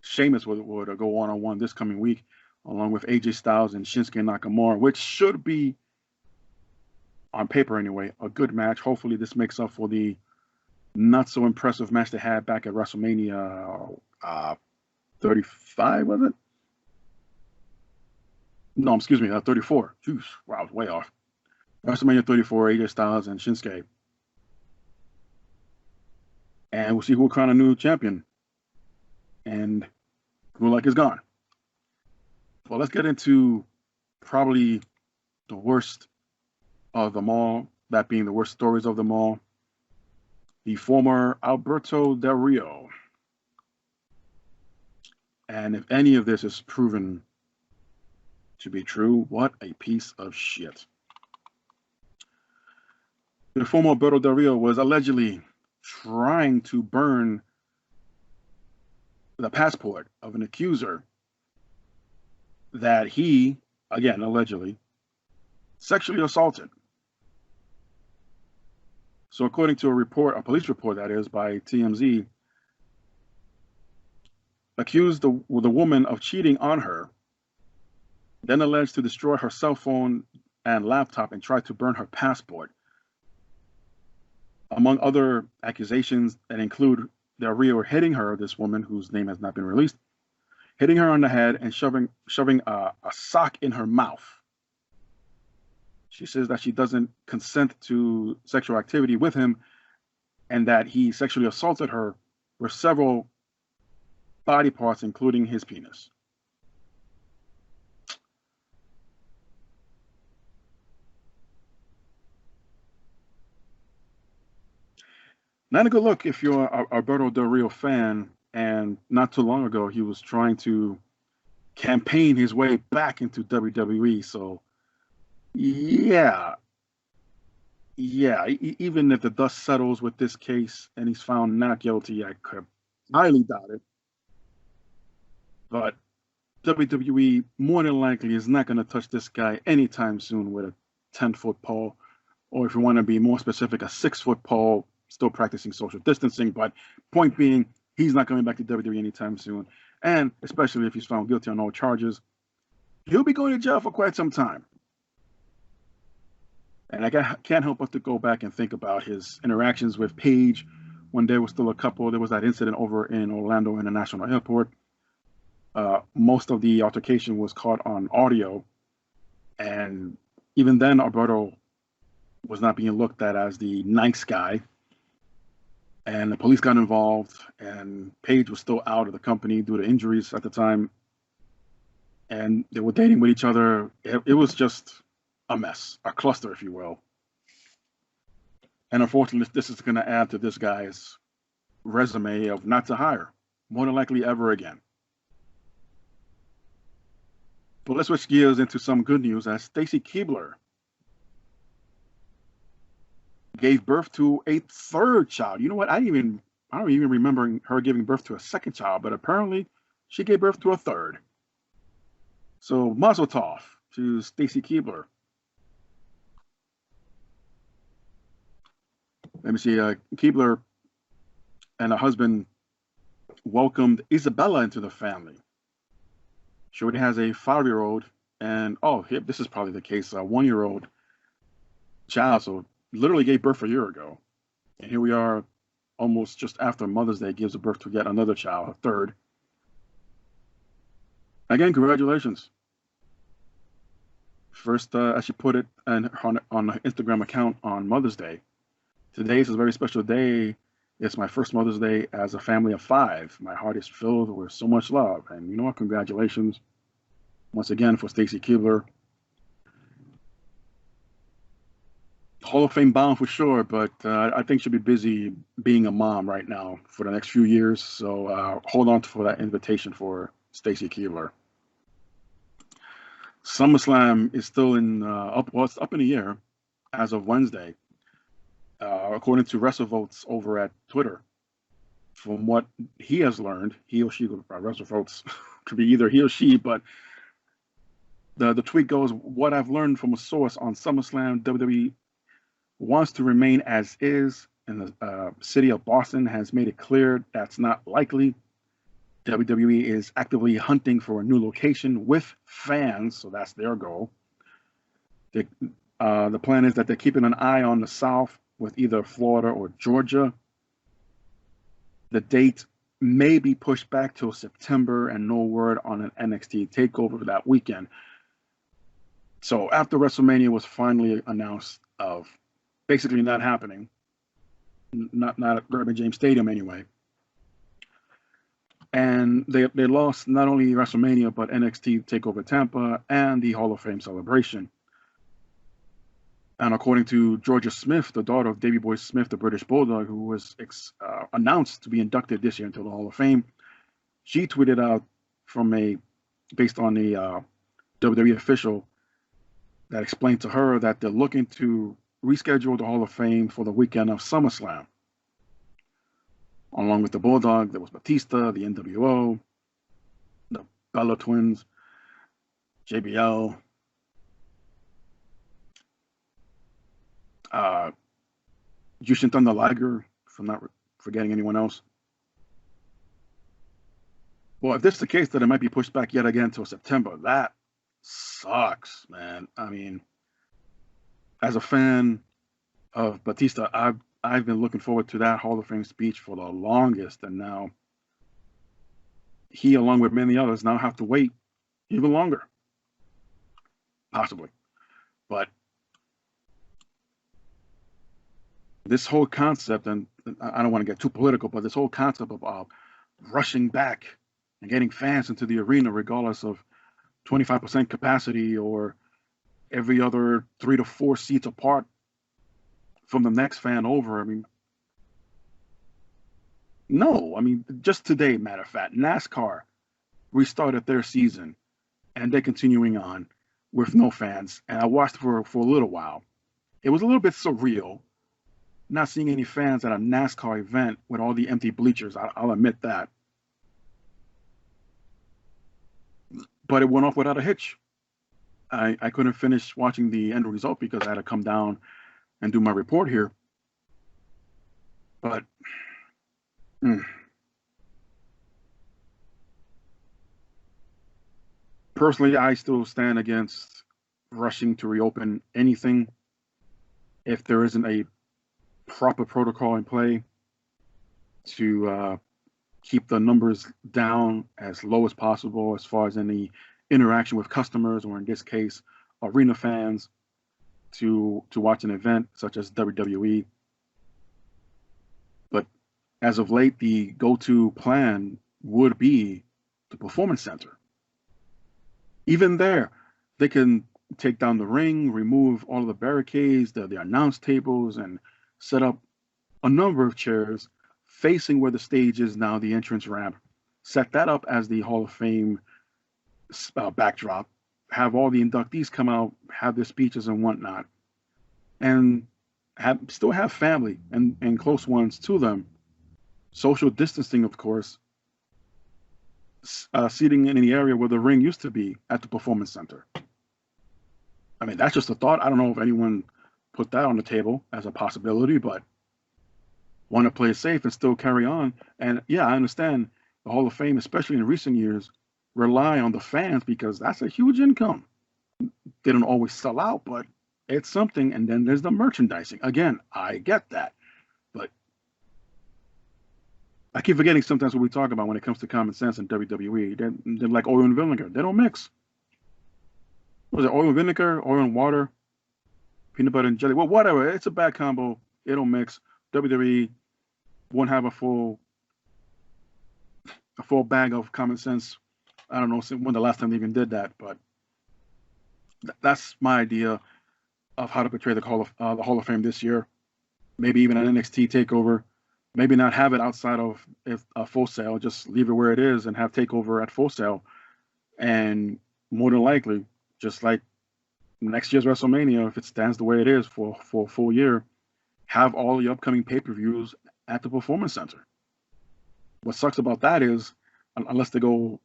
Speaker 3: Sheamus would go 1-on-1 this coming week, along with AJ Styles and Shinsuke Nakamura, which should be, on paper anyway, a good match. Hopefully, this makes up for the not so impressive match they had back at WrestleMania 35, was it? No, excuse me, 34. Jeez, wow, I was way off. WrestleMania 34, AJ Styles and Shinsuke. And we'll see who will crown a new champion. And Gulak is gone. Well, let's get into probably the worst of them all, that being the worst stories of them all. The former Alberto Del Rio. And if any of this is proven to be true, what a piece of shit. The former Alberto Del Rio was allegedly trying to burn the passport of an accuser that he, again, allegedly, sexually assaulted. So according to a police report that is, by TMZ, accused the woman of cheating on her, then alleged to destroy her cell phone and laptop and tried to burn her passport. Among other accusations that include Del Rio hitting her, this woman whose name has not been released, hitting her on the head and shoving a sock in her mouth. She says that she doesn't consent to sexual activity with him and that he sexually assaulted her with several body parts, including his penis. Not a good look if you're a Alberto Del Rio fan, and not too long ago he was trying to campaign his way back into WWE. So, yeah, even if the dust settles with this case and he's found not guilty, I could highly doubt it. But WWE more than likely is not going to touch this guy anytime soon with a 10-foot pole, or if you want to be more specific, a 6-foot pole, still practicing social distancing. But point being, he's not coming back to WWE anytime soon. And especially if he's found guilty on all charges, he'll be going to jail for quite some time. And I can't help but to go back and think about his interactions with Paige when they were still a couple. There was that incident over in Orlando International Airport. Most of the altercation was caught on audio, and even then, Alberto was not being looked at as the nice guy. And the police got involved, and Paige was still out of the company due to injuries at the time. And they were dating with each other. It was just a mess, a cluster, if you will. And unfortunately, this is going to add to this guy's resume of not to hire, more than likely ever again. But let's switch gears into some good news as Stacy Keibler gave birth to a third child. You know what? I don't even remember her giving birth to a second child, but apparently she gave birth to a third. So mazel tov to Stacy Keibler. Let me see. Keibler and her husband welcomed Isabella into the family. She already has a 5-year-old, and this is probably the case, a 1-year-old child. So literally gave birth a year ago, and here we are, almost just after Mother's Day, gives birth to yet another child, a third. Again, congratulations. First, as she put it on her Instagram account on Mother's Day, today is a very special day. It's my first Mother's Day as a family of 5. My heart is filled with so much love. And you know what? Congratulations once again for Stacy Keibler. Hall of Fame bound for sure, but I think she'll be busy being a mom right now for the next few years. So hold on for that invitation for Stacy Keibler. SummerSlam is still it's up in the air as of Wednesday. According to WrestleVotes over at Twitter, from what he has learned, he or she, WrestleVotes could be either he or she, but the tweet goes, "What I've learned from a source on SummerSlam, WWE wants to remain as is, and the city of Boston has made it clear that's not likely. WWE is actively hunting for a new location with fans, so that's their goal. The plan is that they're keeping an eye on the South with either Florida or Georgia. The date may be pushed back till September, and no word on an NXT takeover that weekend." So after WrestleMania was finally announced of basically not happening, not at Raymond James Stadium anyway, and they lost not only WrestleMania but NXT TakeOver Tampa and the Hall of Fame celebration. And according to Georgia Smith, the daughter of Davey Boy Smith, the British Bulldog, who was announced to be inducted this year into the Hall of Fame, she tweeted out based on the WWE official that explained to her that they're looking to reschedule the Hall of Fame for the weekend of SummerSlam. Along with the Bulldog, there was Batista, the NWO, the Bella Twins, JBL, Jushin Thunder Liger, if I'm not forgetting anyone else. Well, if this is the case, that it might be pushed back yet again till September. That sucks, man. I mean, as a fan of Batista, I've been looking forward to that Hall of Fame speech for the longest, and now he, along with many others, now have to wait even longer, possibly. But this whole concept, and I don't want to get too political, but this whole concept of rushing back and getting fans into the arena regardless of 25% capacity or every other 3 to 4 seats apart from the next fan over. I mean, no. I mean, just today, matter of fact, NASCAR restarted their season and they're continuing on with no fans. And I watched for a little while. It was a little bit surreal not seeing any fans at a NASCAR event with all the empty bleachers. I'll admit that. But it went off without a hitch. I couldn't finish watching the end result because I had to come down and do my report here. But personally, I still stand against rushing to reopen anything if there isn't a proper protocol in play to keep the numbers down as low as possible as far as any interaction with customers, or in this case, arena fans, to watch an event such as WWE. But as of late, the go-to plan would be the Performance Center. Even there, they can take down the ring, remove all of the barricades, the announce tables, and set up a number of chairs facing where the stage is now, the entrance ramp. Set that up as the Hall of Fame backdrop. Have all the inductees come out, have their speeches and whatnot, and still have family and close ones to them. Social distancing, of course. Seating in the area where the ring used to be at the Performance Center. I mean, that's just a thought. I don't know if anyone put that on the table as a possibility, but want to play it safe and still carry on. And yeah, I understand the Hall of Fame, especially in recent years, rely on the fans because that's a huge income. They don't always sell out, but it's something. And then there's the merchandising. Again, I get that. But I keep forgetting sometimes what we talk about when it comes to common sense in WWE. They're like oil and vinegar. They don't mix. Was it oil and vinegar, oil and water, peanut butter and jelly? Well, whatever. It's a bad combo. It don't mix. WWE won't have a full bag of common sense. I don't know when the last time they even did that, but that's my idea of how to portray the Hall of Fame this year. Maybe even an NXT takeover. Maybe not have it outside of Full Sail. Just leave it where it is and have takeover at Full Sail. And more than likely, just like next year's WrestleMania, if it stands the way it is for a full year, have all the upcoming pay-per-views at the Performance Center. What sucks about that is, unless they go,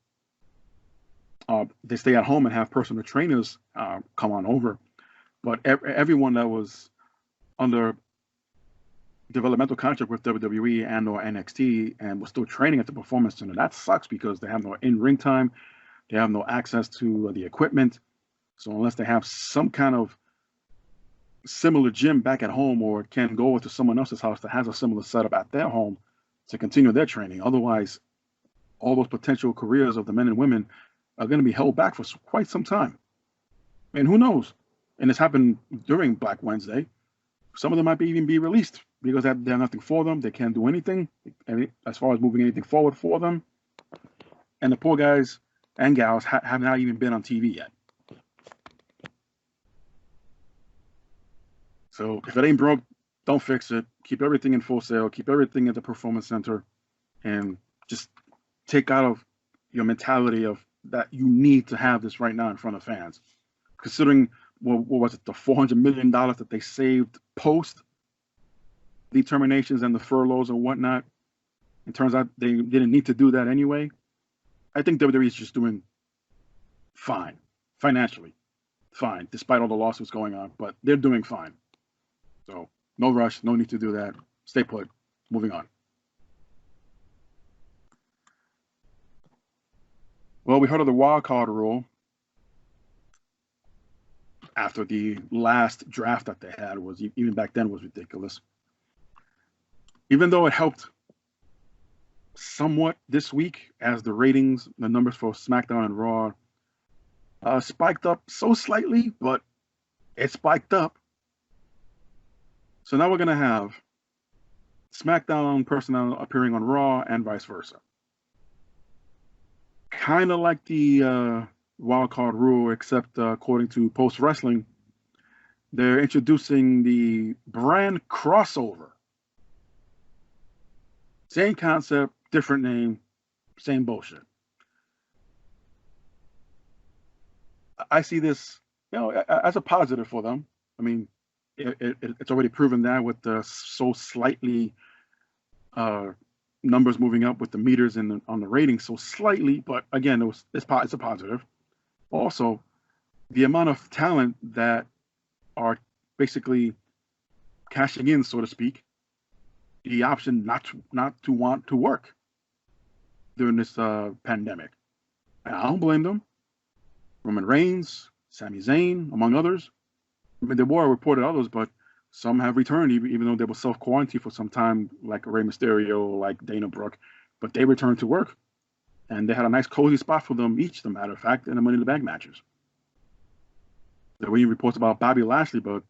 Speaker 3: they stay at home and have personal trainers come on over. But everyone that was under developmental contract with WWE and or NXT and was still training at the Performance Center, that sucks because they have no in-ring time, they have no access to the equipment. So unless they have some kind of similar gym back at home or can go to someone else's house that has a similar setup at their home to continue their training, otherwise all those potential careers of the men and women are going to be held back for quite some time. And who knows? And it's happened during Black Wednesday. Some of them might even be released because they have nothing for them. They can't do anything as far as moving anything forward for them. And the poor guys and gals have not even been on TV yet. So if it ain't broke, don't fix it. Keep everything in Full Sail. Keep everything at the Performance Center. And just take out of your mentality of that you need to have this right now in front of fans. Considering, what was it, the $400 million that they saved post the terminations and the furloughs and whatnot. It turns out they didn't need to do that anyway. I think WWE is just doing fine, financially fine, despite all the lawsuits going on, but they're doing fine. So no rush, no need to do that. Stay put. Moving on. Well, we heard of the wild card rule after the last draft that they had was, even back then, was ridiculous. Even though it helped somewhat this week as the ratings, the numbers for SmackDown and Raw spiked up so slightly, but it spiked up. So now we're going to have SmackDown personnel appearing on Raw and vice versa. Kind of like the wild card rule, except according to Post Wrestling, they're introducing the brand crossover. Same concept, different name, same bullshit. I see this, as a positive for them. I mean, it's already proven that with the so slightly numbers moving up with the meters on the ratings so slightly, but again, it's a positive. Also, the amount of talent that are basically cashing in, so to speak, the option not to want to work during this pandemic. And I don't blame them. Roman Reigns, Sami Zayn, among others. I mean, there were reported others, but some have returned, even though they were self-quarantined for some time, like Rey Mysterio, like Dana Brooke. but they returned to work, and they had a nice cozy spot for them each, as a matter of fact, in the Money in the Bank matches. There were even reports about Bobby Lashley, but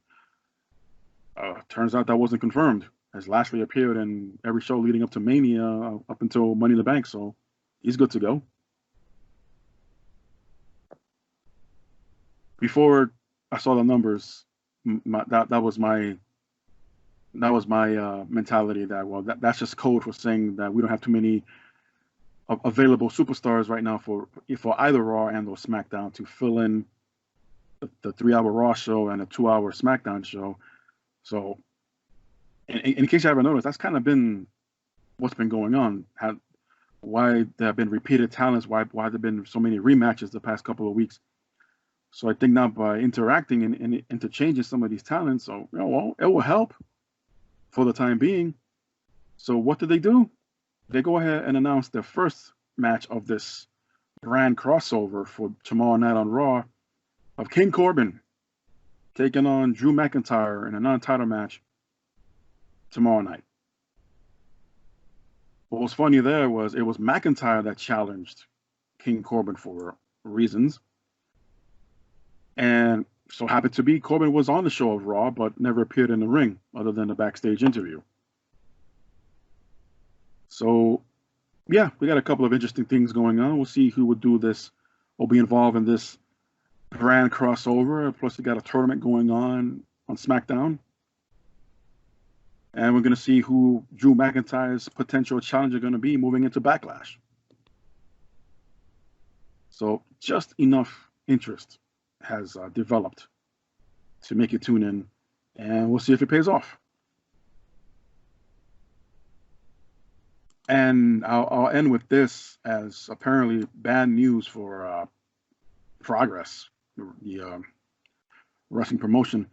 Speaker 3: turns out that wasn't confirmed, as Lashley appeared in every show leading up to Mania up until Money in the Bank, so he's good to go. Before I saw the numbers, that was my mentality that that's just code for saying that we don't have too many available superstars right now for either Raw and or SmackDown to fill in the 3-hour Raw show and a 2-hour SmackDown show. So, in case you haven't noticed, that's kind of been what's been going on. Why there have been repeated talents, why there have been so many rematches the past couple of weeks. So I think now by interacting and interchanging some of these talents, so it will help for the time being. So what did they do? They go ahead and announce their first match of this brand crossover for tomorrow night on Raw of King Corbin taking on Drew McIntyre in a non-title match tomorrow night. What was funny there was it was McIntyre that challenged King Corbin for reasons. And so happened to be Corbin was on the show of Raw, but never appeared in the ring other than a backstage interview. So, yeah, we got a couple of interesting things going on. We'll see who would do this or be involved in this brand crossover. Plus, we got a tournament going on SmackDown. And we're going to see who Drew McIntyre's potential challenger going to be moving into Backlash. So, just enough interest has developed to make you tune in, and we'll see if it pays off. And I'll end with this as apparently bad news for Progress, the wrestling promotion.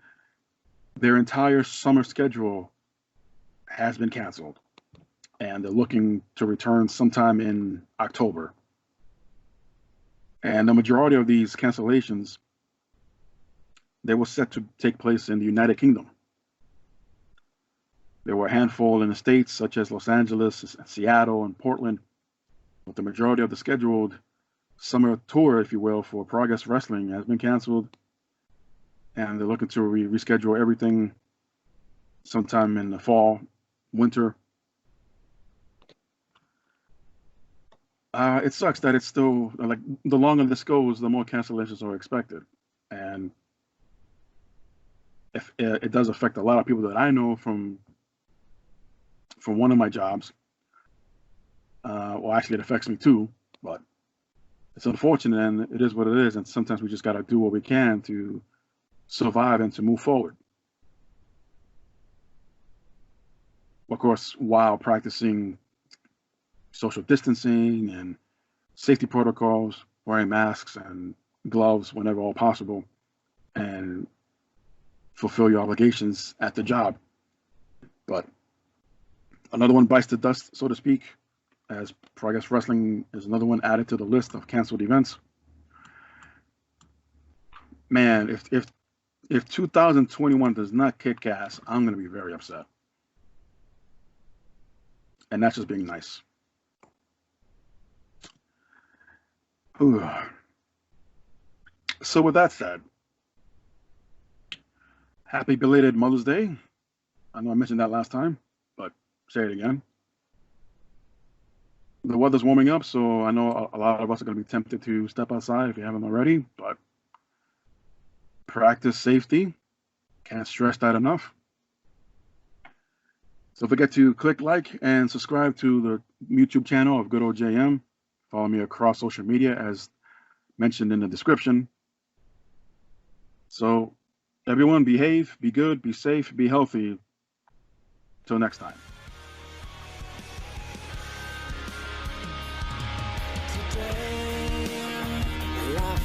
Speaker 3: Their entire summer schedule has been canceled, and they're looking to return sometime in October. And the majority of these cancellations, they were set to take place in the United Kingdom. There were a handful in the States, such as Los Angeles, Seattle, and Portland. But the majority of the scheduled summer tour, if you will, for Progress Wrestling has been canceled. And they're looking to reschedule everything sometime in the fall, winter. It sucks that it's still, like, the longer this goes, the more cancellations are expected. And if it does affect a lot of people that I know from one of my jobs. Well, actually, it affects me too, but it's unfortunate, and it is what it is. And sometimes we just got to do what we can to survive and to move forward. Of course, while practicing social distancing and safety protocols, wearing masks and gloves whenever all possible, and fulfill your obligations at the job. But another one bites the dust, so to speak, as Progress Wrestling is another one added to the list of canceled events. Man, if 2021 does not kick ass, I'm going to be very upset. And that's just being nice. Ooh. So with that said, happy belated Mother's Day. I know I mentioned that last time, but say it again. The weather's warming up, so I know a lot of us are going to be tempted to step outside if you haven't already, but practice safety. Can't stress that enough. So don't forget to click like and subscribe to the YouTube channel of Good Old JM. Follow me across social media as mentioned in the description. So everyone, behave, be good, be safe, be healthy. Till next time.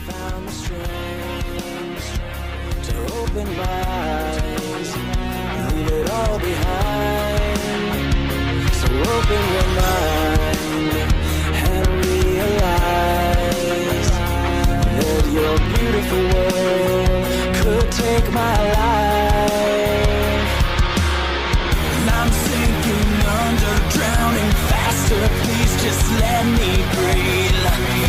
Speaker 4: Found the strength to open my eyes, leave it all behind. So open your mind and realize that your beautiful world could take my life. And I'm sinking under, drowning faster. Please just me breathe.